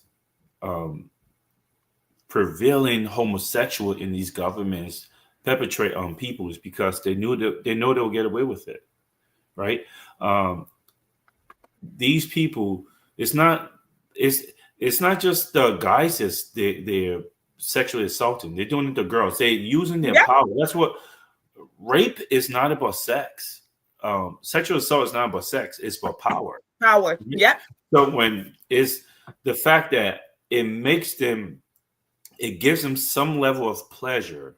prevailing homosexual in these governments perpetrate on people is because they know they'll get away with it, right? These people, it's not just the guys they're sexually assaulting. They're doing it to girls. They're using their power. That's what rape is not about sex. Sexual assault is not about sex. It's about power. Power. Yeah. So when it's the fact that it gives them some level of pleasure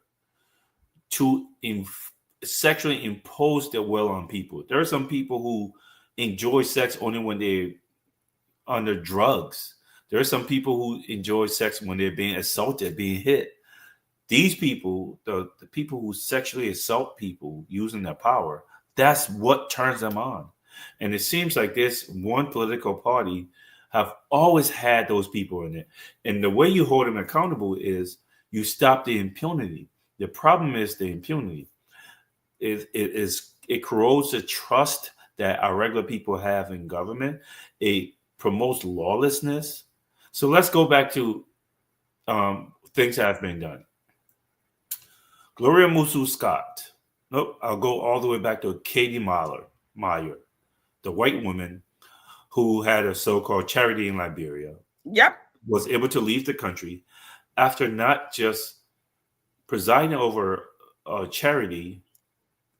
to sexually impose their will on people. There are some people who enjoy sex only when they're under drugs. There are some people who enjoy sex when they're being assaulted, being hit. These people, the people who sexually assault people using their power, that's what turns them on. And it seems like this one political party have always had those people in it. And the way you hold them accountable is you stop the impunity. The problem is the impunity. It corrodes the trust that our regular people have in government. It promotes lawlessness. So let's go back to things that have been done. Gloria Musu Scott. Nope, I'll go all the way back to Katie Meyer, the white woman who had a so-called charity in Liberia. Yep. Was able to leave the country after not just presiding over a charity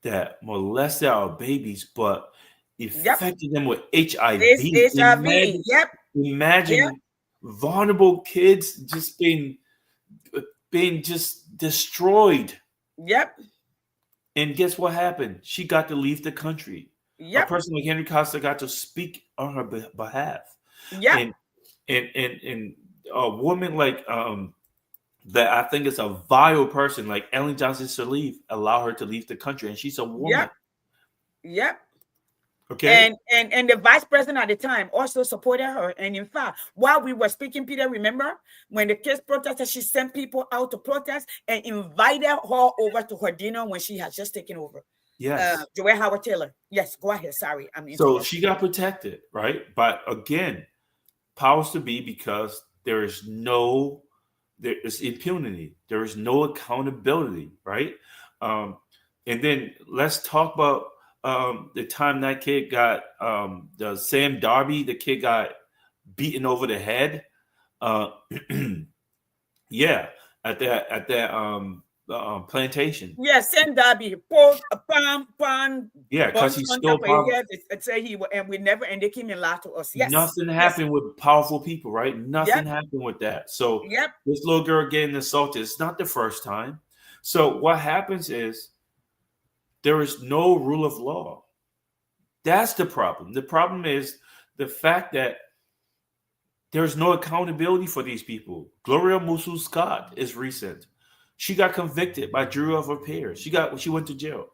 that molested our babies, but infected them with HIV. It's HIV. Imagine vulnerable kids just being just destroyed. Yep. And guess what happened? She got to leave the country. Yep. A person like Henry Costa got to speak on her behalf. Yeah. And a woman like that I think is a vile person like Ellen Johnson Sirleaf allow her to leave the country, and she's a woman. Yep. Okay. And the vice president at the time also supported her. And in fact, while we were speaking, Peter, remember when the kids protested, she sent people out to protest and invited her over to her dinner when she had just taken over. Yes. Joelle Howard Taylor. Yes, go ahead. Sorry. So she got protected, right? But again, powers to be because there is impunity. There is no accountability, right? And then let's talk about the time that kid got the Sam Darby, the kid got beaten over the head. Uh, yeah, at that plantation. Yeah, send Darby, put a pan, Yeah, because bunch he's on still top of his powerful. head. It say and we never, and they came and lied to us. Yes, Nothing yes, happened with powerful people, right? Nothing yep, happened with that. So yep, this little girl getting assaulted, it's not the first time. So what happens is there is no rule of law. That's the problem. The problem is the fact that there's no accountability for these people. Gloria Musu Scott is recent. She got convicted by jury of her peers. She went to jail.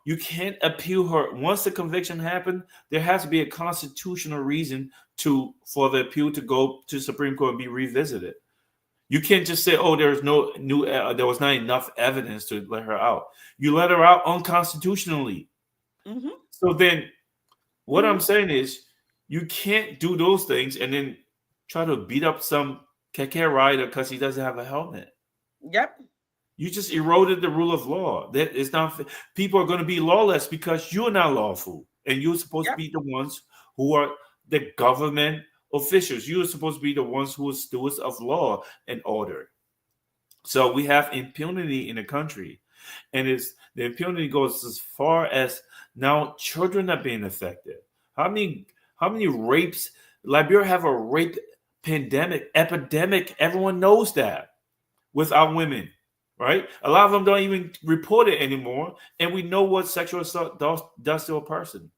You can't appeal her once the conviction happened. There has to be a constitutional reason for the appeal to go to Supreme Court and be revisited. You can't just say, "Oh, there was not enough evidence to let her out." You let her out unconstitutionally. mm-hmm, So then, what mm-hmm, I'm saying is, you can't do those things and then try to beat up some keke rider because he doesn't have a helmet. yep, You just eroded the rule of law. That is not. People are going to be lawless because you're not lawful, and you're supposed to yep, be the ones who are the government officials. You're supposed to be the ones who are stewards of law and order. So we have impunity in the country, and the impunity goes as far as now children are being affected. How many how many rapes? Liberia have a rape epidemic. Everyone knows that with our women, right? A lot of them don't even report it anymore, and we know what sexual assault does to a person.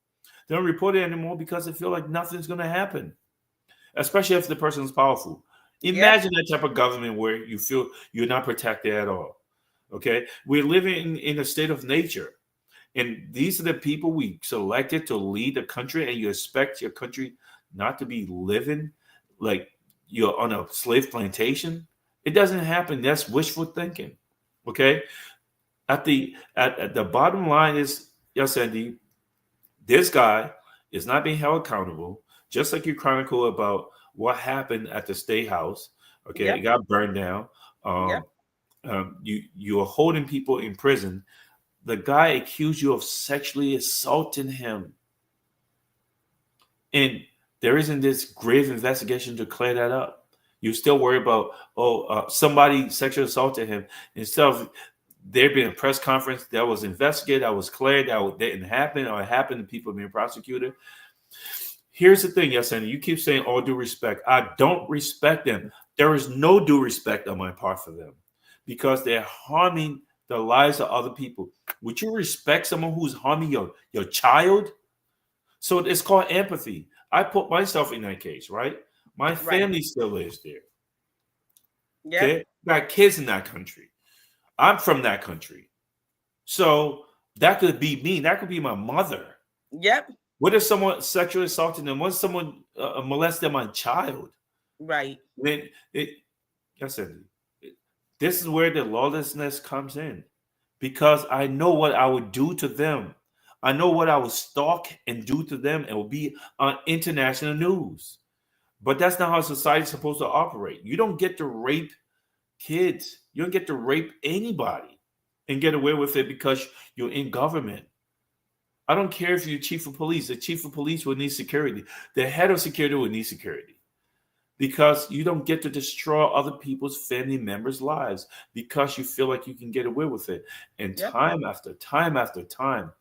They don't report it anymore because they feel like nothing's going to happen, especially if the person is powerful. yep, Imagine that type of government where you feel you're not protected at all. Okay, we're living in a state of nature, and these are the people we selected to lead the country, and you expect your country not to be living like you're on a slave plantation. It doesn't happen. That's wishful thinking. Okay, at the bottom line is, yes, Andy, this guy is not being held accountable, just like you chronicle about what happened at the State House. Okay, it yep, got burned down. yep, Um, you are holding people in prison. The guy accused you of sexually assaulting him, and there isn't this grave investigation to clear that up. You still worry about somebody sexually assaulted him instead of there being a press conference that was investigated, that was cleared, that didn't happen, or it happened, and people being prosecuted. Here's the thing, yes, and you keep saying all due respect. I don't respect them. There is no due respect on my part for them because they're harming the lives of other people. Would you respect someone who's harming your child? So it's called empathy. I put myself in that case, right? My right, family still lives there. yep, Okay, got kids in that country. I'm from that country, so that could be me. That could be my mother. yep, What if someone sexually assaulted them? What if someone molested my child? right, Then I said, this is where the lawlessness comes in, because I know what I would do to them. I know what I would stalk and do to them, and will be on international news. But that's not how society is supposed to operate. You don't get to rape kids. You don't get to rape anybody and get away with it because you're in government. I don't care if you're chief of police. The chief of police will need security. The head of security will need security because you don't get to destroy other people's family members' lives because you feel like you can get away with it. And yep, time after time after time,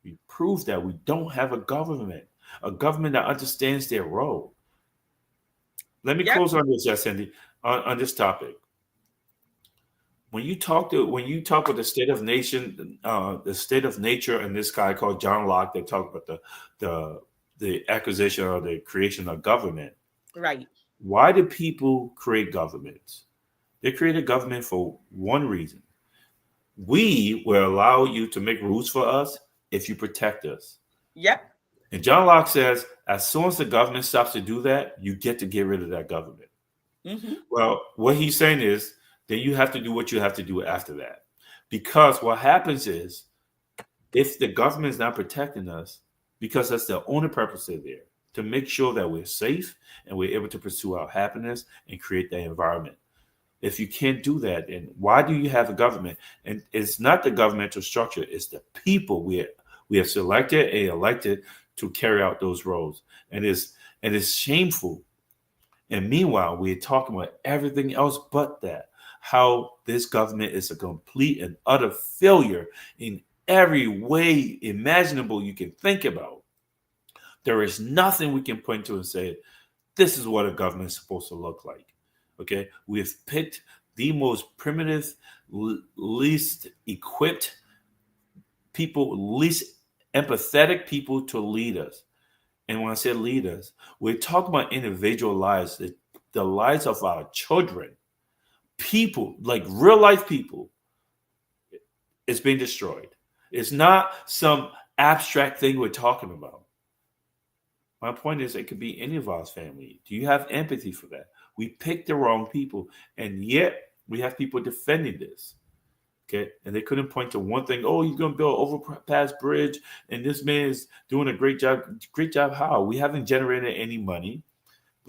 we prove that we don't have a government that understands their role. Let me yep, close on this, yes, Cindy, on this topic. When you talk with the state of nature, and this guy called John Locke, they talk about the acquisition or the creation of government. right, Why do people create governments? They create a government for one reason. We will allow you to make rules for us if you protect us. yep, And John Locke says, as soon as the government stops to do that, you get to get rid of that government. mm-hmm, Well, what he's saying is then you have to do what you have to do after that. Because what happens is if the government is not protecting us, because that's the only purpose they're there, to make sure that we're safe and we're able to pursue our happiness and create that environment. If you can't do that, then why do you have a government? And it's not the governmental structure, it's the people we have selected and elected to carry out those roles. And And it's shameful. And meanwhile, we're talking about everything else but that. How this government is a complete and utter failure in every way imaginable you can think about. There is nothing we can point to and say, this is what a government is supposed to look like. Okay? We have picked the most primitive, least equipped people, least empathetic people to lead us. And when I say lead us, we're talking about individual lives, the lives of our children, people, like real life people, is being destroyed. It's not some abstract thing we're talking about. My point is, it could be any of our family. Do you have empathy for that? We picked the wrong people, and yet we have people defending this. Okay, and they couldn't point to one thing. Oh, you're going to build an overpass bridge, and this man is doing a great job. Great job how? We haven't generated any money.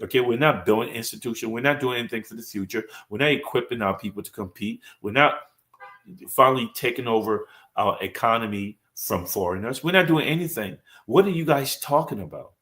Okay, we're not building institution. We're not doing anything for the future. We're not equipping our people to compete. We're not finally taking over our economy from foreigners. We're not doing anything. What are you guys talking about?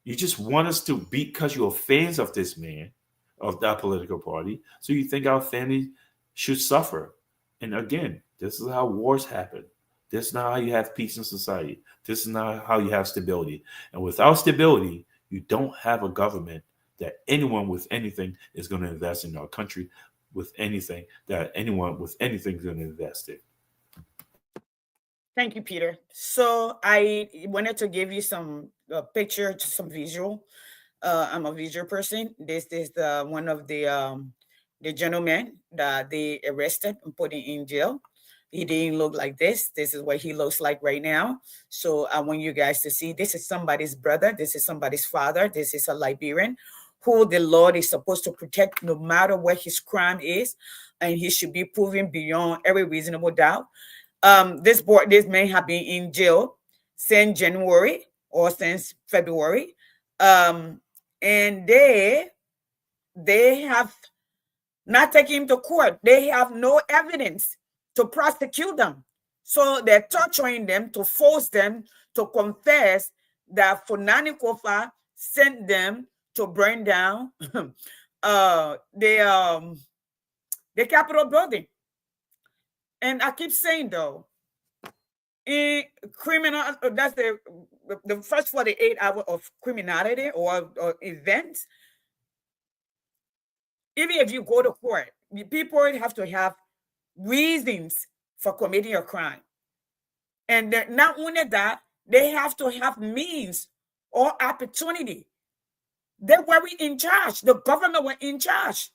You just want us to beat because you're fans of this man, of that political party. So you think our family should suffer. And again, this is how wars happen. This is not how you have peace in society. This is not how you have stability. And without stability, you don't have a government that anyone with anything is going to invest in our country, with anything that anyone with anything is going to invest in. Thank you, Peter. So I wanted to give you some picture, some visual. I'm a visual person. This is one of the gentlemen that they arrested and put in jail. He didn't look like this. This is what he looks like right now. So I want you guys to see, this is somebody's brother. This is somebody's father. This is a Liberian who the Lord is supposed to protect no matter what his crime is. And he should be proven beyond every reasonable doubt. This man have been in jail since January or since February. And they have not taken him to court. They have no evidence to prosecute them. So they're torturing them to force them to confess that Funani Kofa sent them to burn down the Capitol building. And I keep saying, though, in criminal, that's the first 48 hours of criminality or events. Even if you go to court, people have to have reasons for committing a crime. And not only that, they have to have means or opportunity. They were in charge. The government were in charge.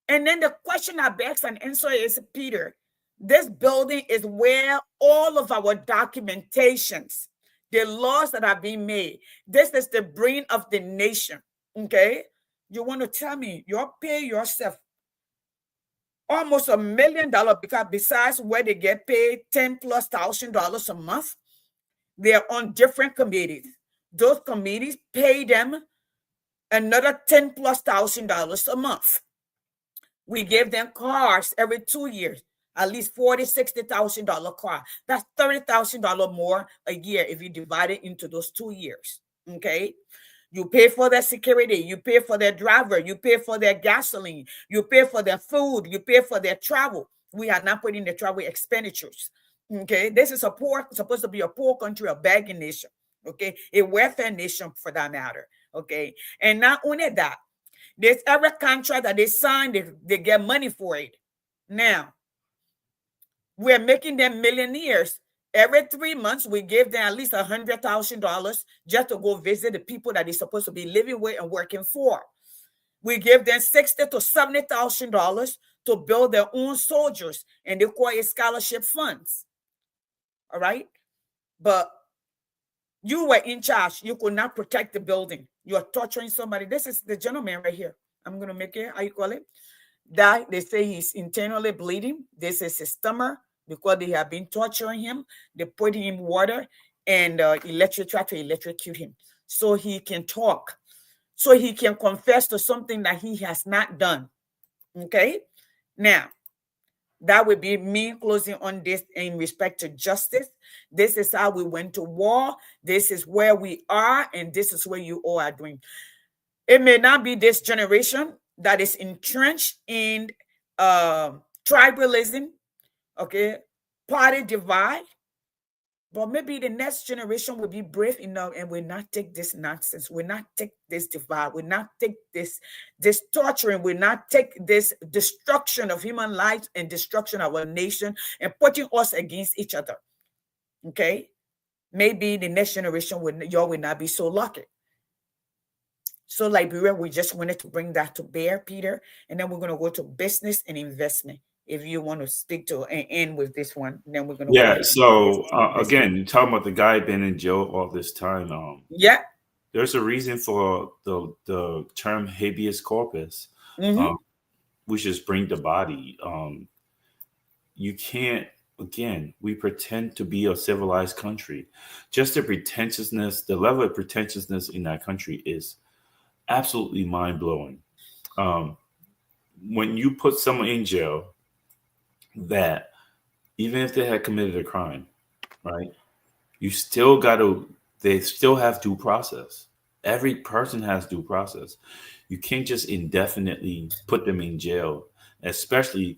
And then the question I begs and answer is, Peter, this building is where all of our documentations, the laws that are being made, this is the brain of the nation, okay? You want to tell me you pay yourself almost $1 million, because besides where they get paid $10,000+ a month, they're on different committees. Those committees pay them another $10,000+ a month. We give them cars every 2 years, at least $40,000, $60,000 car. That's $30,000 more a year if you divide it into those 2 years. Okay. You pay for their security, you pay for their driver, you pay for their gasoline, you pay for their food, you pay for their travel. We are not putting the travel expenditures. Okay, this is supposed to be a poor country, a begging nation. Okay, a welfare nation for that matter. Okay, and not only that, there's every contract that they sign, they get money for it. Now, we're making them millionaires. Every 3 months, we give them at least $100,000 just to go visit the people that they're supposed to be living with and working for. We give them $60,000 to $70,000 to build their own soldiers, and they call it scholarship funds. All right? But you were in charge. You could not protect the building. You're torturing somebody. This is the gentleman right here. I'm going to make it, how you call it? That they say he's internally bleeding. This is his stomach. Because they have been torturing him, they put him in water and try to electrocute him so he can talk, so he can confess to something that he has not done. Okay, now that would be me closing on this in respect to justice. This is how we went to war. This is where we are, and this is where you all are doing. It may not be this generation that is entrenched in tribalism, okay, party divide, but maybe the next generation will be brave enough and will not take this nonsense, will not take this divide, will not take this torturing, will not take this destruction of human lives and destruction of our nation and putting us against each other. Okay, maybe the next generation y'all will not be so lucky. So Liberia, we just wanted to bring that to bear, Peter, and then we're going to go to business and investment. If you want to speak to and end with this one, then we're going to go Yeah. ahead and So business and investment. again, you talking about the guy been in jail all this time. Yeah. There's a reason for the term habeas corpus, Mm-hmm. um, which is bring the body. You can't. Again, we pretend to be a civilized country. Just the pretentiousness, the level of pretentiousness in that country is absolutely mind blowing. Um, when you put someone in jail, that even if they had committed a crime, right? You still got to. They still have due process. Every person has due process. You can't just indefinitely put them in jail, especially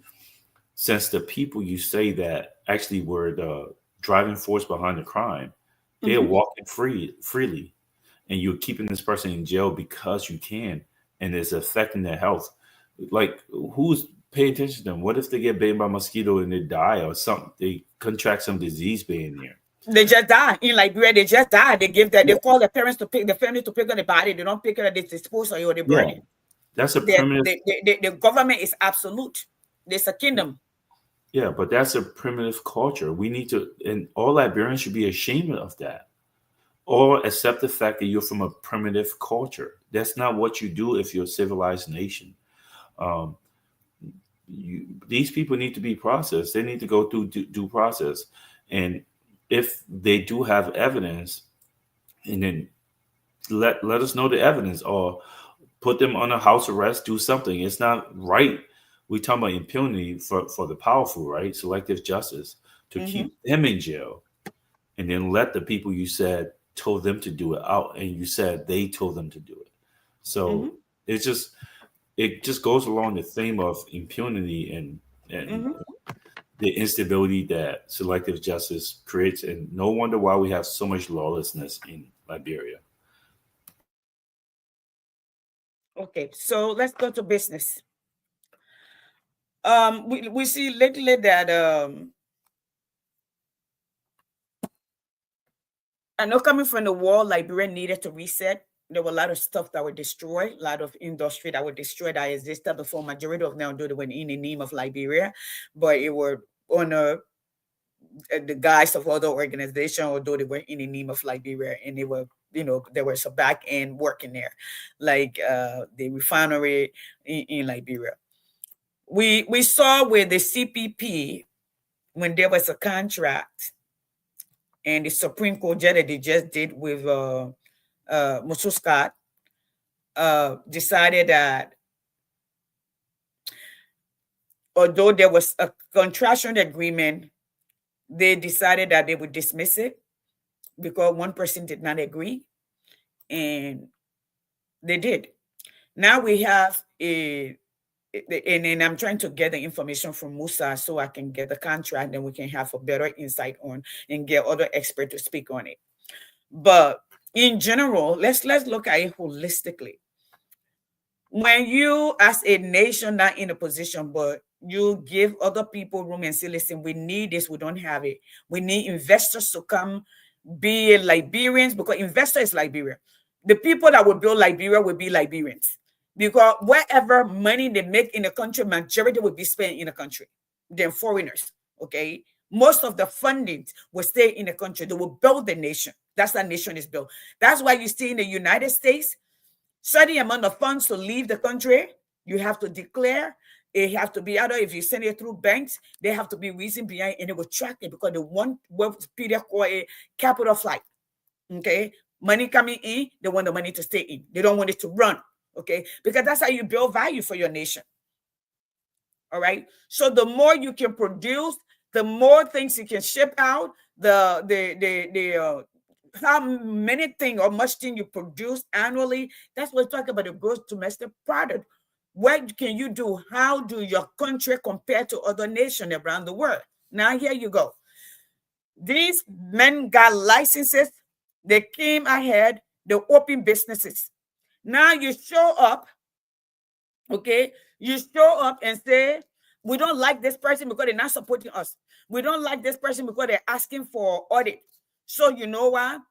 since the people you say that actually were the driving force behind the crime, they're Mm-hmm. walking freely, and you're keeping this person in jail because you can, and it's affecting their health. Like, who's paying attention to them? What if they get bitten by a mosquito and they die or something? They contract some disease being there. They just die in Liberia. They just die. They give that. Yeah, They call the parents to pick the family to pick up the body. They don't pick it up. They dispose of it or they yeah. burn it. That's a The, primitive. the government is absolute. There's a kingdom. Yeah, but that's a primitive culture. We need to, and all Liberians should be ashamed of that, or accept the fact that you're from a primitive culture. That's not what you do if you're a civilized nation. Um, these people need to be processed. They need to go through due process, and if they do have evidence, and then let us know the evidence, or put them on a house arrest. Do something. It's not right. We talk about impunity for the powerful, right? Selective justice to Mm-hmm. keep them in jail, and then let the people you said told them to do it out, and you said they told them to do it. Mm-hmm. So it's just it just goes along the theme of impunity and Mm-hmm. the instability that selective justice creates, and no wonder why we have so much lawlessness in Liberia. Okay, so let's go to business. We see lately that I know coming from the war, Liberia needed to reset. There were a lot of stuff that were destroyed, a lot of industry that were destroyed that existed before. Majority of them, though they were in the name of Liberia, but it were on the guise of other organization, although they were in the name of Liberia, and they were, there was a back end working there, like the refinery in Liberia. We saw with the CPP when there was a contract and the Supreme Court judge that they just did with Musu Scott decided that although there was a contractual agreement, they decided that they would dismiss it because one person did not agree, and they did. Now we have and I'm trying to get the information from Musa so I can get the contract, and we can have a better insight on and get other experts to speak on it. But in general, let's look at it holistically. When you as a nation not in a position, but you give other people room and say, listen, we need this, we don't have it. We need investors to come be Liberians, because investor is Liberia. The people that will build Liberia will be Liberians. Because wherever money they make in the country, majority will be spent in the country than foreigners. Okay. Most of the funding will stay in the country. They will build the nation. That's how nation is built. That's why you see in the United States, certain amount of funds to leave the country, you have to declare. It have to be either if you send it through banks, they have to be reason behind, and they will track it because they want what Peter call a capital flight. Okay, money coming in, they want the money to stay in. They don't want it to run. Okay, because that's how you build value for your nation. All right. So the more you can produce, the more things you can ship out. The how many things or much thing you produce annually. That's what we're talking about, the gross domestic product. What can you do? How do your country compare to other nations around the world? Now here you go. These men got licenses. They came ahead. They open businesses. Now you show up, okay? You show up and say, we don't like this person because they're not supporting us. We don't like this person because they're asking for audit. So you know what?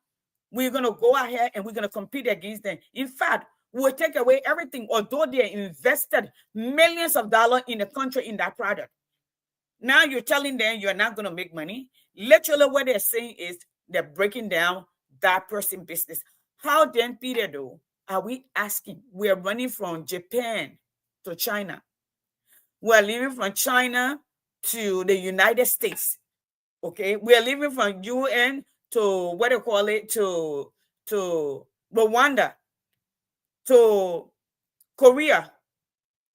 We're going to go ahead and we're going to compete against them. In fact, we'll take away everything, although they invested millions of dollars in the country in that product. Now you're telling them you're not going to make money. Literally, what they're saying is they're breaking down that person's business. How then, Peter, though, are we asking? We're running from Japan to China. We're leaving from China to the United States. Okay, we're leaving from UN to what do you call it, to Rwanda, to Korea,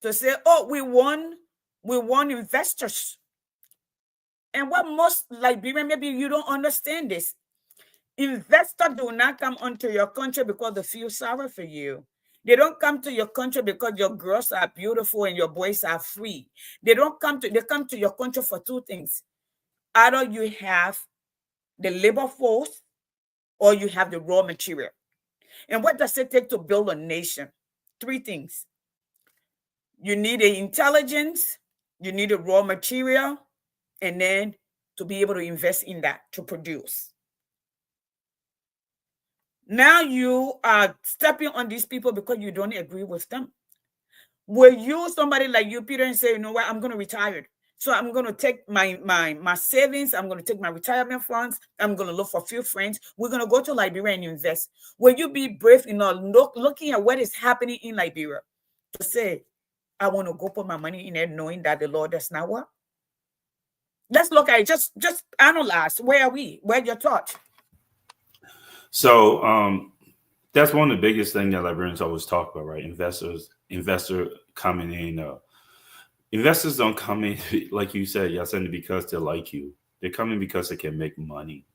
to say, oh, we won investors. And what most Liberian, maybe you don't understand this. Investors do not come onto your country because they feel sorry for you. They don't come to your country because your girls are beautiful and your boys are free. They come to your country for two things. Either you have the labor force or you have the raw material. And what does it take to build a nation? Three things. You need the intelligence, you need the raw material, and then to be able to invest in that to produce. Now you are stepping on these people because you don't agree with them. Will you, somebody like you, Peter, and say, you know what, I'm going to retire. So I'm going to take my savings. I'm going to take my retirement funds. I'm going to look for a few friends. We're going to go to Liberia and invest. Will you be brave enough looking at what is happening in Liberia to say, I want to go put my money in there knowing that the Lord does not work? Let's look at it. Just analyze. Where are we? Where's your thought? So that's one of the biggest things that Liberians always talk about, right? Investor coming in. Investors don't come in, like you said, Yasin, because they like you. They're coming because they can make money.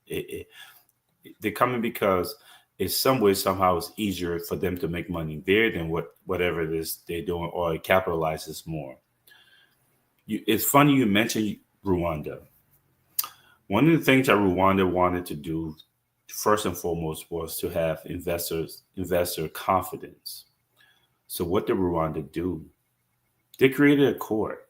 They're coming because in some way, somehow it's easier for them to make money there than whatever it is they're doing, or it capitalizes more. It's funny you mentioned Rwanda. One of the things that Rwanda wanted to do, first and foremost, was to have investor confidence. So what did Rwanda do? They created a court.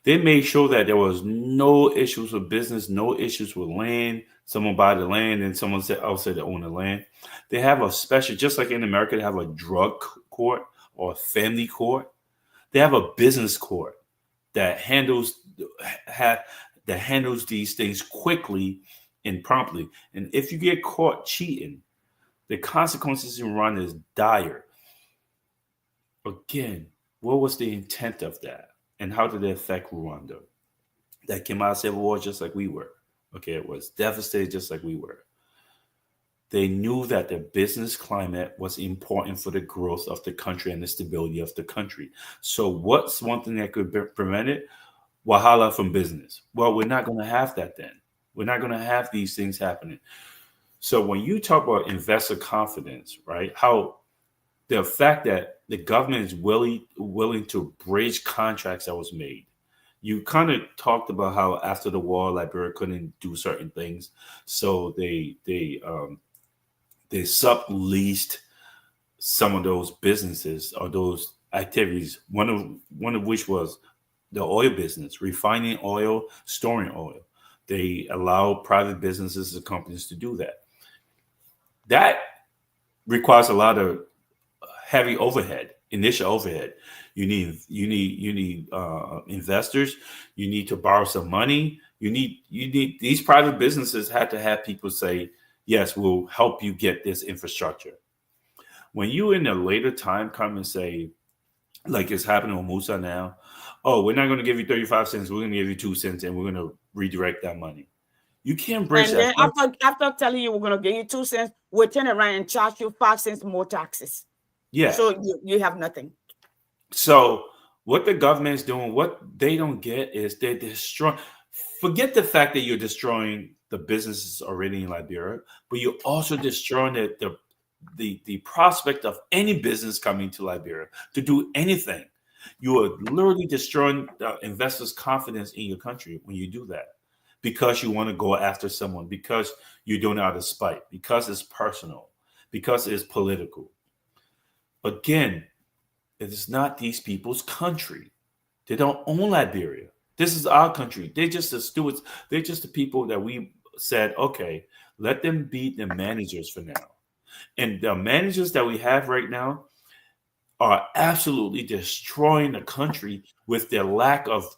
They made sure that there was no issues with business, no issues with land. Someone buy the land and someone else said they own the land. They have a special, just like in America, they have a drug court or a family court. They have a business court that handles these things quickly and promptly. And if you get caught cheating, the consequences in Rwanda is dire. Again, what was the intent of that? And how did it affect Rwanda? That came out of civil war just like we were. Okay, it was devastated just like we were. They knew that the business climate was important for the growth of the country and the stability of the country. So what's one thing that could prevent it? Wahala from business. Well, we're not going to have that then. We're not going to have these things happening. So when you talk about investor confidence, right, how the fact that the government is willing to bridge contracts that was made. You kind of talked about how after the war, Liberia couldn't do certain things, so they subleased some of those businesses or those activities. One of which was the oil business, refining oil, storing oil. They allow private businesses and companies to do that. That requires a lot of heavy overhead, initial overhead. You need investors. You need to borrow some money. You need these private businesses had to have people say, yes, we'll help you get this infrastructure. When you in a later time come and say, like it's happening with Musa now, oh, we're not going to give you 35 cents. We're going to give you 2 cents and we're going to redirect that money. You can't bridge and that. Then after telling you we're going to give you 2 cents, we'll turn around and charge you 5 cents more taxes. Yeah. So you have nothing. So what the government is doing, what they don't get is they're destroying. Forget the fact that you're destroying the businesses already in Liberia, but you're also destroying the prospect of any business coming to Liberia to do anything. You are literally destroying investors' confidence in your country when you do that, because you want to go after someone, because you're doing it out of spite, because it's personal, because it's political. Again, it is not these people's country. They don't own Liberia. This is our country. They're just the stewards. They're just the people that we said, okay, let them be the managers for now. And the managers that we have right now are absolutely destroying the country with their lack of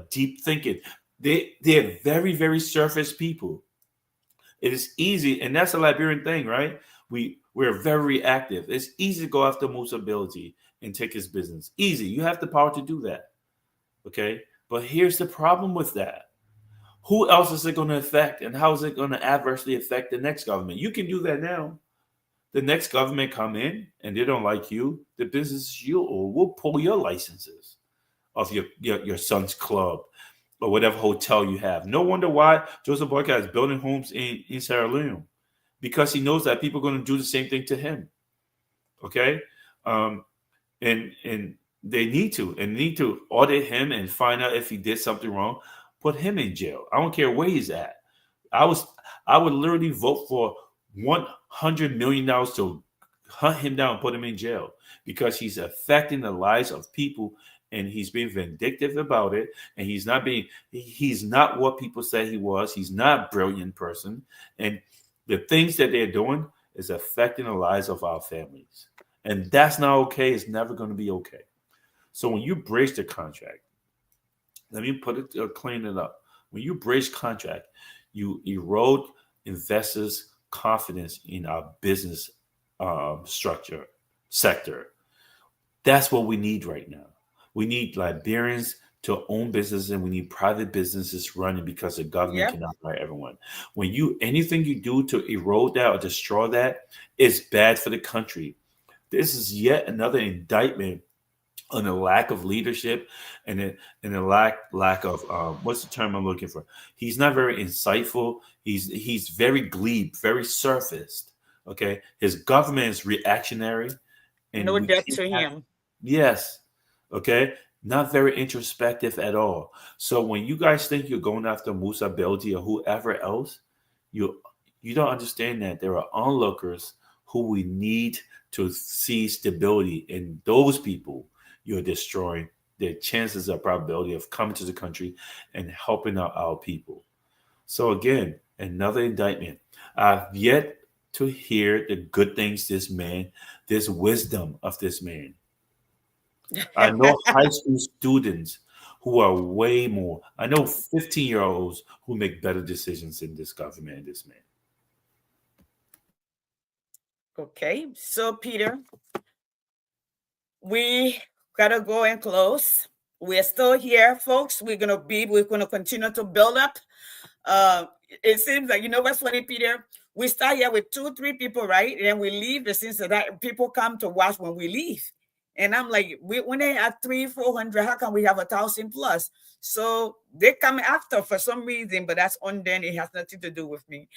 deep thinking. They're very, very surface people. It is easy, and that's a Liberian thing, right? We're very reactive. It's easy to go after Musa ability and take his business. Easy. You have the power to do that. Okay. But here's the problem with that. Who else is it going to affect, and how is it going to adversely affect the next government? You can do that now. The next government come in and they don't like you, the business you or will pull your licenses of your son's club or whatever hotel you have. No wonder why Joseph Boyka is building homes in Sierra Leone, because he knows that people are going to do the same thing to him. Okay, and they need to audit him and find out if he did something wrong. Put him in jail. I don't care where he's at. I would literally vote for $100 million to hunt him down and put him in jail, because he's affecting the lives of people and he's being vindictive about it. And he's not what people say he was. He's not a brilliant person. And the things that they're doing is affecting the lives of our families. And that's not okay. It's never going to be okay. So when you breach the contract, let me clean it up. When you breach contract, you erode investors' confidence in our business structure sector. That's what we need right now. We need Liberians to own business, and we need private businesses running, because the government cannot hire everyone. When anything you do to erode that or destroy that is bad for the country. This is yet another indictment on the lack of leadership and the lack of what's the term I'm looking for? He's not very insightful. He's very glebe, very surfaced. Okay, his government is reactionary, and No we debt can't to have, him. yes, okay, not very introspective at all. So when you guys think you're going after Musa Beldi or whoever else, you don't understand that there are onlookers who we need to see stability, and those people you're destroying their chances of probability of coming to the country and helping out our people. So again, another indictment. I've yet to hear the good things this wisdom of this man. I know high school students who are way more. I know 15-year-olds who make better decisions than this government and this man. Okay, so Peter, we gotta go and close. We're still here, folks. We're gonna continue to build up. It seems like, you know what's funny, Peter? We start here with 2-3 people, right? And then we leave. It seems that people come to watch when we leave. And I'm like, when they have 300-400, how can we have 1,000 plus? So they come after for some reason, but that's on them. It has nothing to do with me.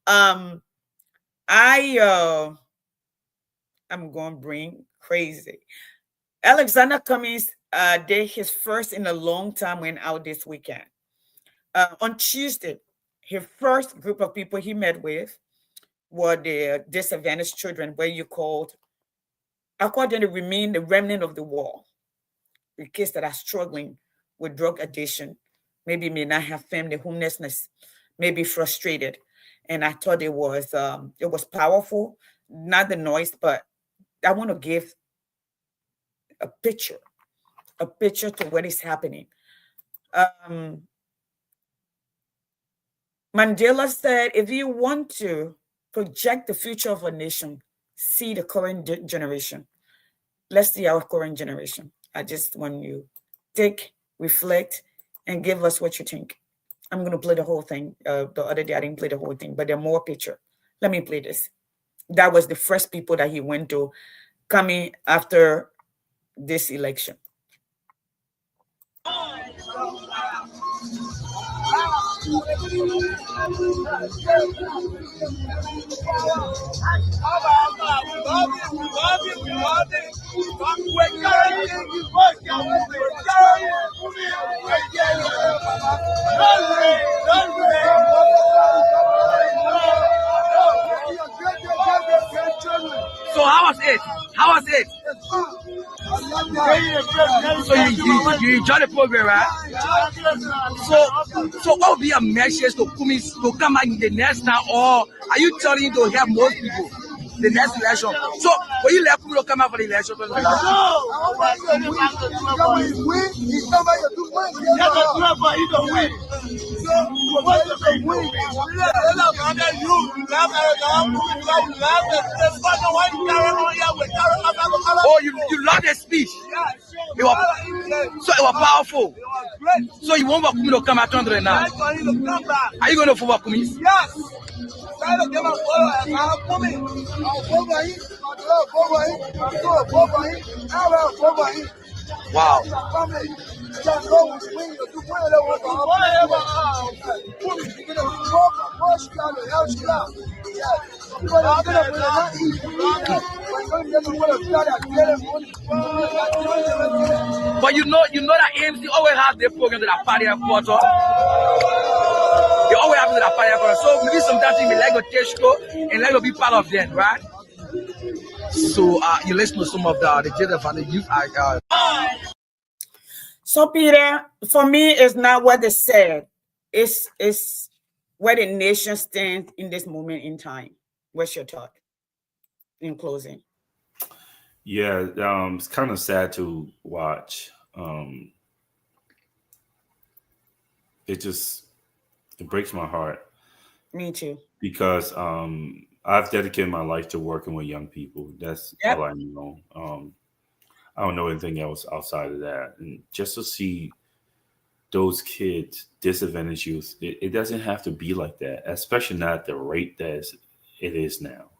I'm going to bring crazy. Alexander Cummings did his first in a long time, went out this weekend. On Tuesday, his first group of people he met with were the disadvantaged children, where you called, according to remain the remnant of the war, the kids that are struggling with drug addiction, maybe may not have family homelessness, maybe frustrated. And I thought it was powerful, not the noise, but I want to give a picture to what is happening. Mandela said, if you want to project the future of a nation, see the current generation. Let's see our current generation. I just want you think, reflect, and give us what you think. I'm going to play the whole thing. The other day, I didn't play the whole thing, but there are more picture. Let me play this. That was the first people that he went to coming after this election. So how was it? How was it? So you enjoy the program, right? So what will be your message to come back in the next time, or are you telling him to help most people the next election? So will you let people come out for the election? Oh, you love the speech. It was, so it was powerful. So you want Wakumi to come at 200 now? Are you going to vote Wakumi? Yes. Wow. But you know that AMC always have their program to that party headquarters. They always have to that party headquarters. So maybe sometimes you may like to take go and like to be part of them, right? So you listen to some of the children from the youth. So Peter, for me, it's not what they said. It's where the nation stands in this moment in time. What's your thought in closing? Yeah, it's kind of sad to watch. It just it breaks my heart Me too. because I've dedicated my life to working with young people. That's Yep. all I know. I don't know anything else outside of that. And just to see those kids, disadvantaged youth, it doesn't have to be like that, especially not at the rate it is now.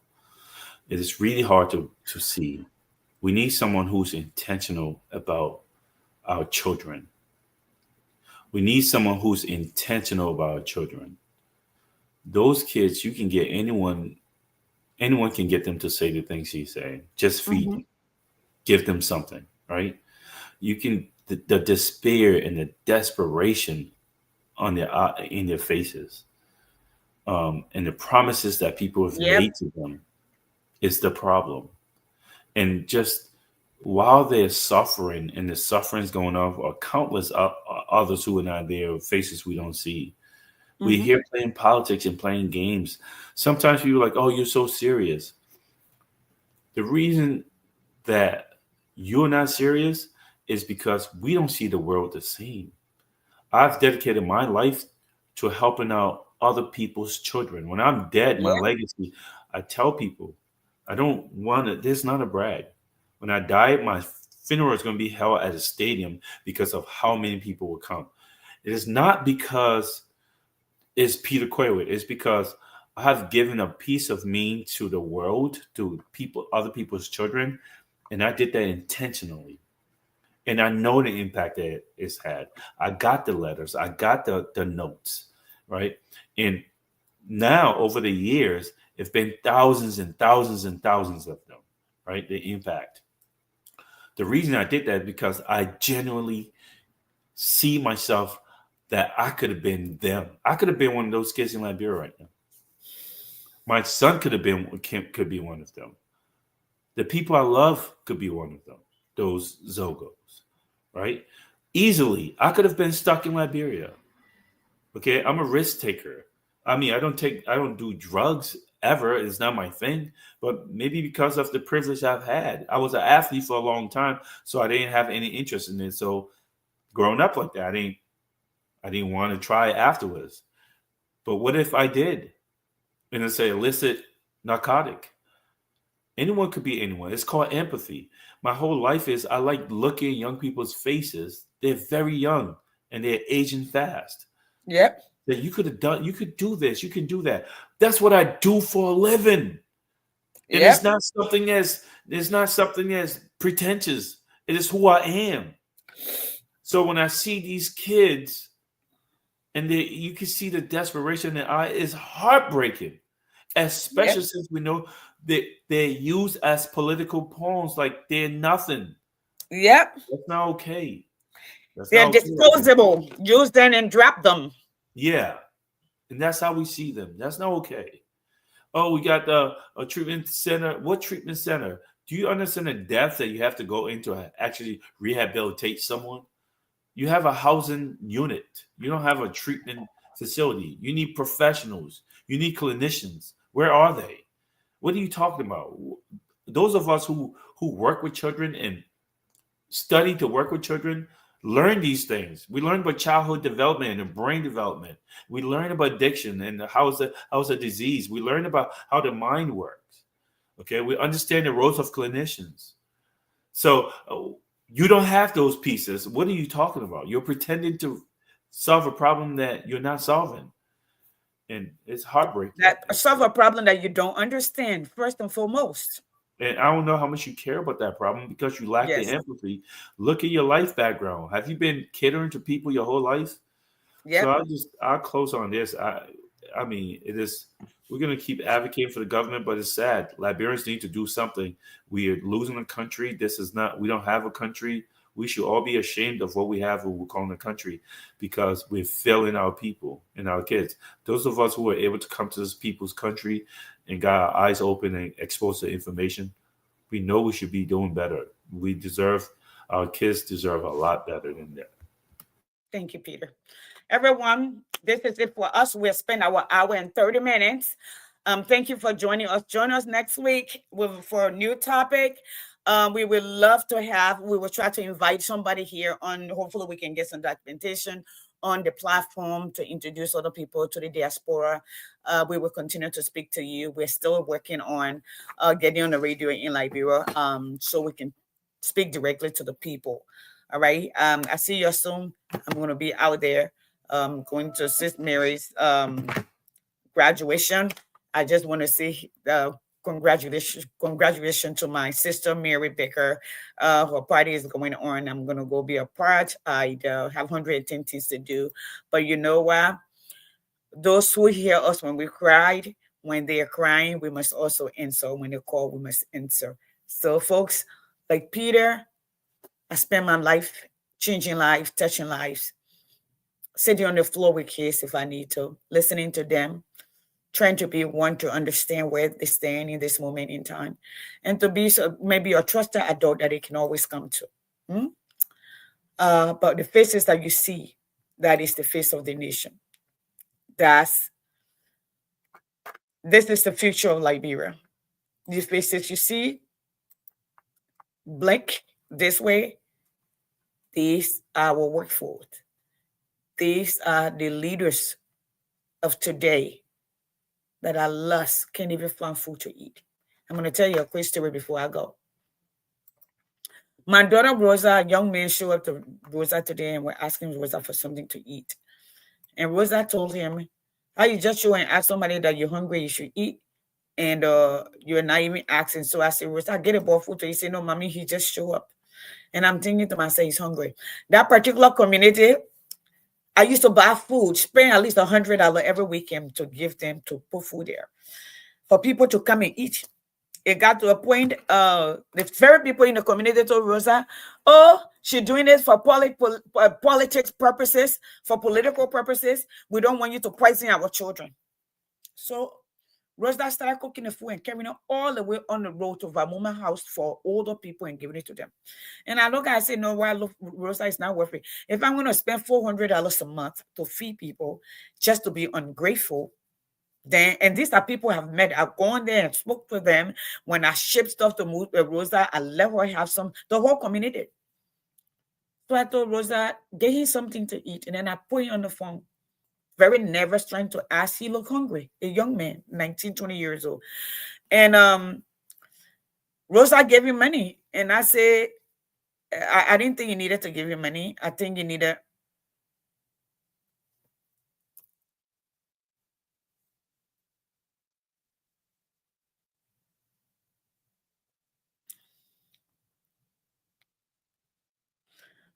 It is really hard to see. We need someone who's intentional about our children. We need someone who's intentional about our children. Those kids, you can get anyone can get them to say the things he's saying. Just feed Mhm. them, give them something, right? You can the despair and the desperation on their in their faces, and the promises that people have Yep. made to them is the problem. And just while they're suffering and the suffering's going on, or countless others who are not there, faces we don't see. We Mhm. hear playing politics and playing games. Sometimes people are like, "Oh, you're so serious." The reason that you're not serious is because we don't see the world the same. I've dedicated my life to helping out other people's children. When I'm dead, my Yep. legacy, I tell people, I don't want to, this is not a brag. When I die, my funeral is going to be held at a stadium because of how many people will come. It is not because it's Peter Quaywood. It's because I have given a piece of me to the world, to people, other people's children, and I did that intentionally. And I know the impact that it's had. I got the letters, I got the notes, right? And now over the years, it's been thousands and thousands and thousands of them, right? The impact. The reason I did that is because I genuinely see myself that I could have been them. I could have been one of those kids in Liberia right now. My son could be one of them. The people I love could be one of them. Those Zogos, right? Easily, I could have been stuck in Liberia. Okay, I'm a risk taker. I mean, I don't do drugs ever. It's not my thing. But maybe because of the privilege I've had, I was an athlete for a long time, so I didn't have any interest in it. So growing up like that, I didn't want to try it afterwards. But what if I did? And it's an illicit narcotic. Anyone could be anyone. It's called empathy. My whole life is I like looking at young people's faces. They're very young and they're aging fast. Yep. That you could have done, you could do this, you can do that. That's what I do for a living. And Yep. it's not something as pretentious. It is who I am. So when I see these kids and you can see the desperation in their eye is heartbreaking, especially Yep. since we know that they're used as political pawns like they're nothing. Yep. That's not okay. That's They're not okay right there. disposable. Use them and drop them. Yeah, and that's how we see them. That's not okay. Oh, we got a treatment center. What treatment center? Do you understand the depth that you have to go into to actually rehabilitate someone? You have a housing unit. You don't have a treatment facility. You need professionals. You need clinicians. Where are they? What are you talking about? Those of us who work with children and study to work with children learn these things. We learn about childhood development and brain development. We learn about addiction and how's a disease. We learn about how the mind works. Okay, we understand the roles of clinicians. So you don't have those pieces. What are you talking about? You're pretending to solve a problem that you're not solving, and it's heartbreaking. That solve a problem that you don't understand, first and foremost. And I don't know how much you care about that problem because you lack the Yes. empathy. Look at your life background. Have you been catering to people your whole life? So Yep. I'll close on this. I mean, it is we're gonna keep advocating for the government, but it's sad. Liberians need to do something. We are losing a country. This is not. We don't have a country. We should all be ashamed of what we have, what we're calling a country, because we're failing our people and our kids. Those of us who were able to come to this people's country and got our eyes open and exposed to information, we know we should be doing better. We deserve. Our kids deserve a lot better than that. Thank you, Peter. Everyone, this is it for us. We'll spend our hour and 30 minutes. Thank you for joining us. Join us next week for a new topic. We would love to have, we will try to invite somebody here on, hopefully we can get some documentation on the platform to introduce other people to the diaspora. We will continue to speak to you. We're still working on getting on the radio in Liberia so we can speak directly to the people. All right. I see you soon. I'm going to be out there going to Sis Mary's graduation. I just want to say congratulations to my sister Mary Baker. Her party is going on. I'm going to go be a part. I have 110 things to do. But you know what? Those who hear us when we cried, when they are crying, we must also answer. When they call, we must answer. So, folks, like Peter, I spend my life changing lives, touching lives, sitting on the floor with kids if I need to, listening to them, trying to be one to understand where they stand in this moment in time, and to be maybe a trusted adult that they can always come to. Hmm? But the faces that you see, that is the face of the nation. That's This is the future of Liberia. These faces you see, blink this way, these are our workforce. These are the leaders of today that are lost, can't even find food to eat. I'm going to tell you a quick story before I go. My daughter Rosa, a young man, showed up to Rosa today and we're asking Rosa for something to eat. And Rosa told him, how you just show and ask somebody that you're hungry, you should eat, and you're not even asking. So I said, Rosa, get a ball food. So he said, no, mommy, he just show up. And I'm thinking to myself, he's hungry. That particular community, I used to buy food, spend at least $100 every weekend to give them to put food there for people to come and eat. It got to a point, the very people in the community told Rosa, oh, she's doing this for politics purposes, for political purposes. We don't want you to poison our children. So Rosa started cooking the food and carrying it all the way on the road to Vamuma house for older people and giving it to them. And I look, I say, no, why look, Rosa is not worth it. If I'm going to spend $400 a month to feed people just to be ungrateful, then, and these are people I've met. I've gone there and spoke to them. When I shipped stuff to Rosa, I let her have some, the whole community. So I told Rosa, get him something to eat. And then I put him on the phone, very nervous, trying to ask. He looked hungry, a young man, 19, 20 years old. And Rosa gave him money. And I said, I didn't think you needed to give him money. I think you needed.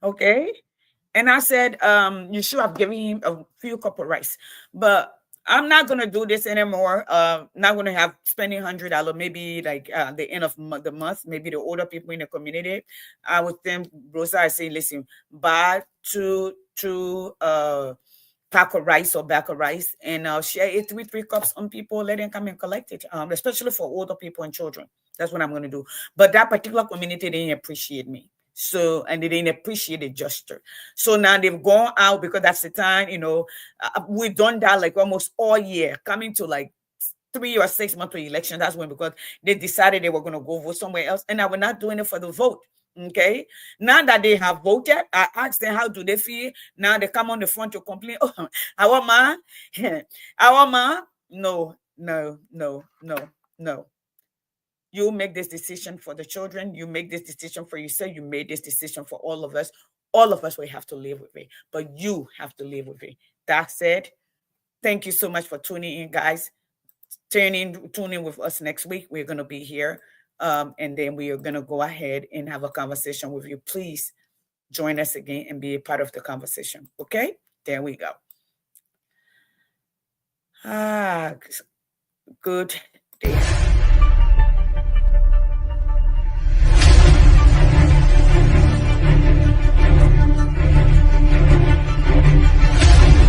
Okay. And I said, you should have given him a few cup of rice. But I'm not gonna do this anymore. Not gonna have spending $100, maybe like the end of the month, maybe the older people in the community. I would think Rosa, I say, listen, buy two pack of rice or bag of rice and share it three cups on people, let them come and collect it. Especially for older people and children. That's what I'm gonna do. But that particular community didn't appreciate me. So, and they didn't appreciate the gesture. So now they've gone out because that's the time, we've done that like almost all year, coming to like 3 or 6 months of election. That's when, because they decided they were going to go vote somewhere else. And now we're not doing it for the vote. Okay. Now that they have voted, I asked them, how do they feel? Now they come on the front to complain. Oh, our man, our man. No, no, no, no, no. You make this decision for the children. You make this decision for yourself. You made this decision for all of us. All of us will have to live with it, but you have to live with it. That said, thank you so much for tuning in, guys. Tune in with us next week. We're going to be here. And then we are going to go ahead and have a conversation with you. Please join us again and be a part of the conversation. Okay? There we go. Good day.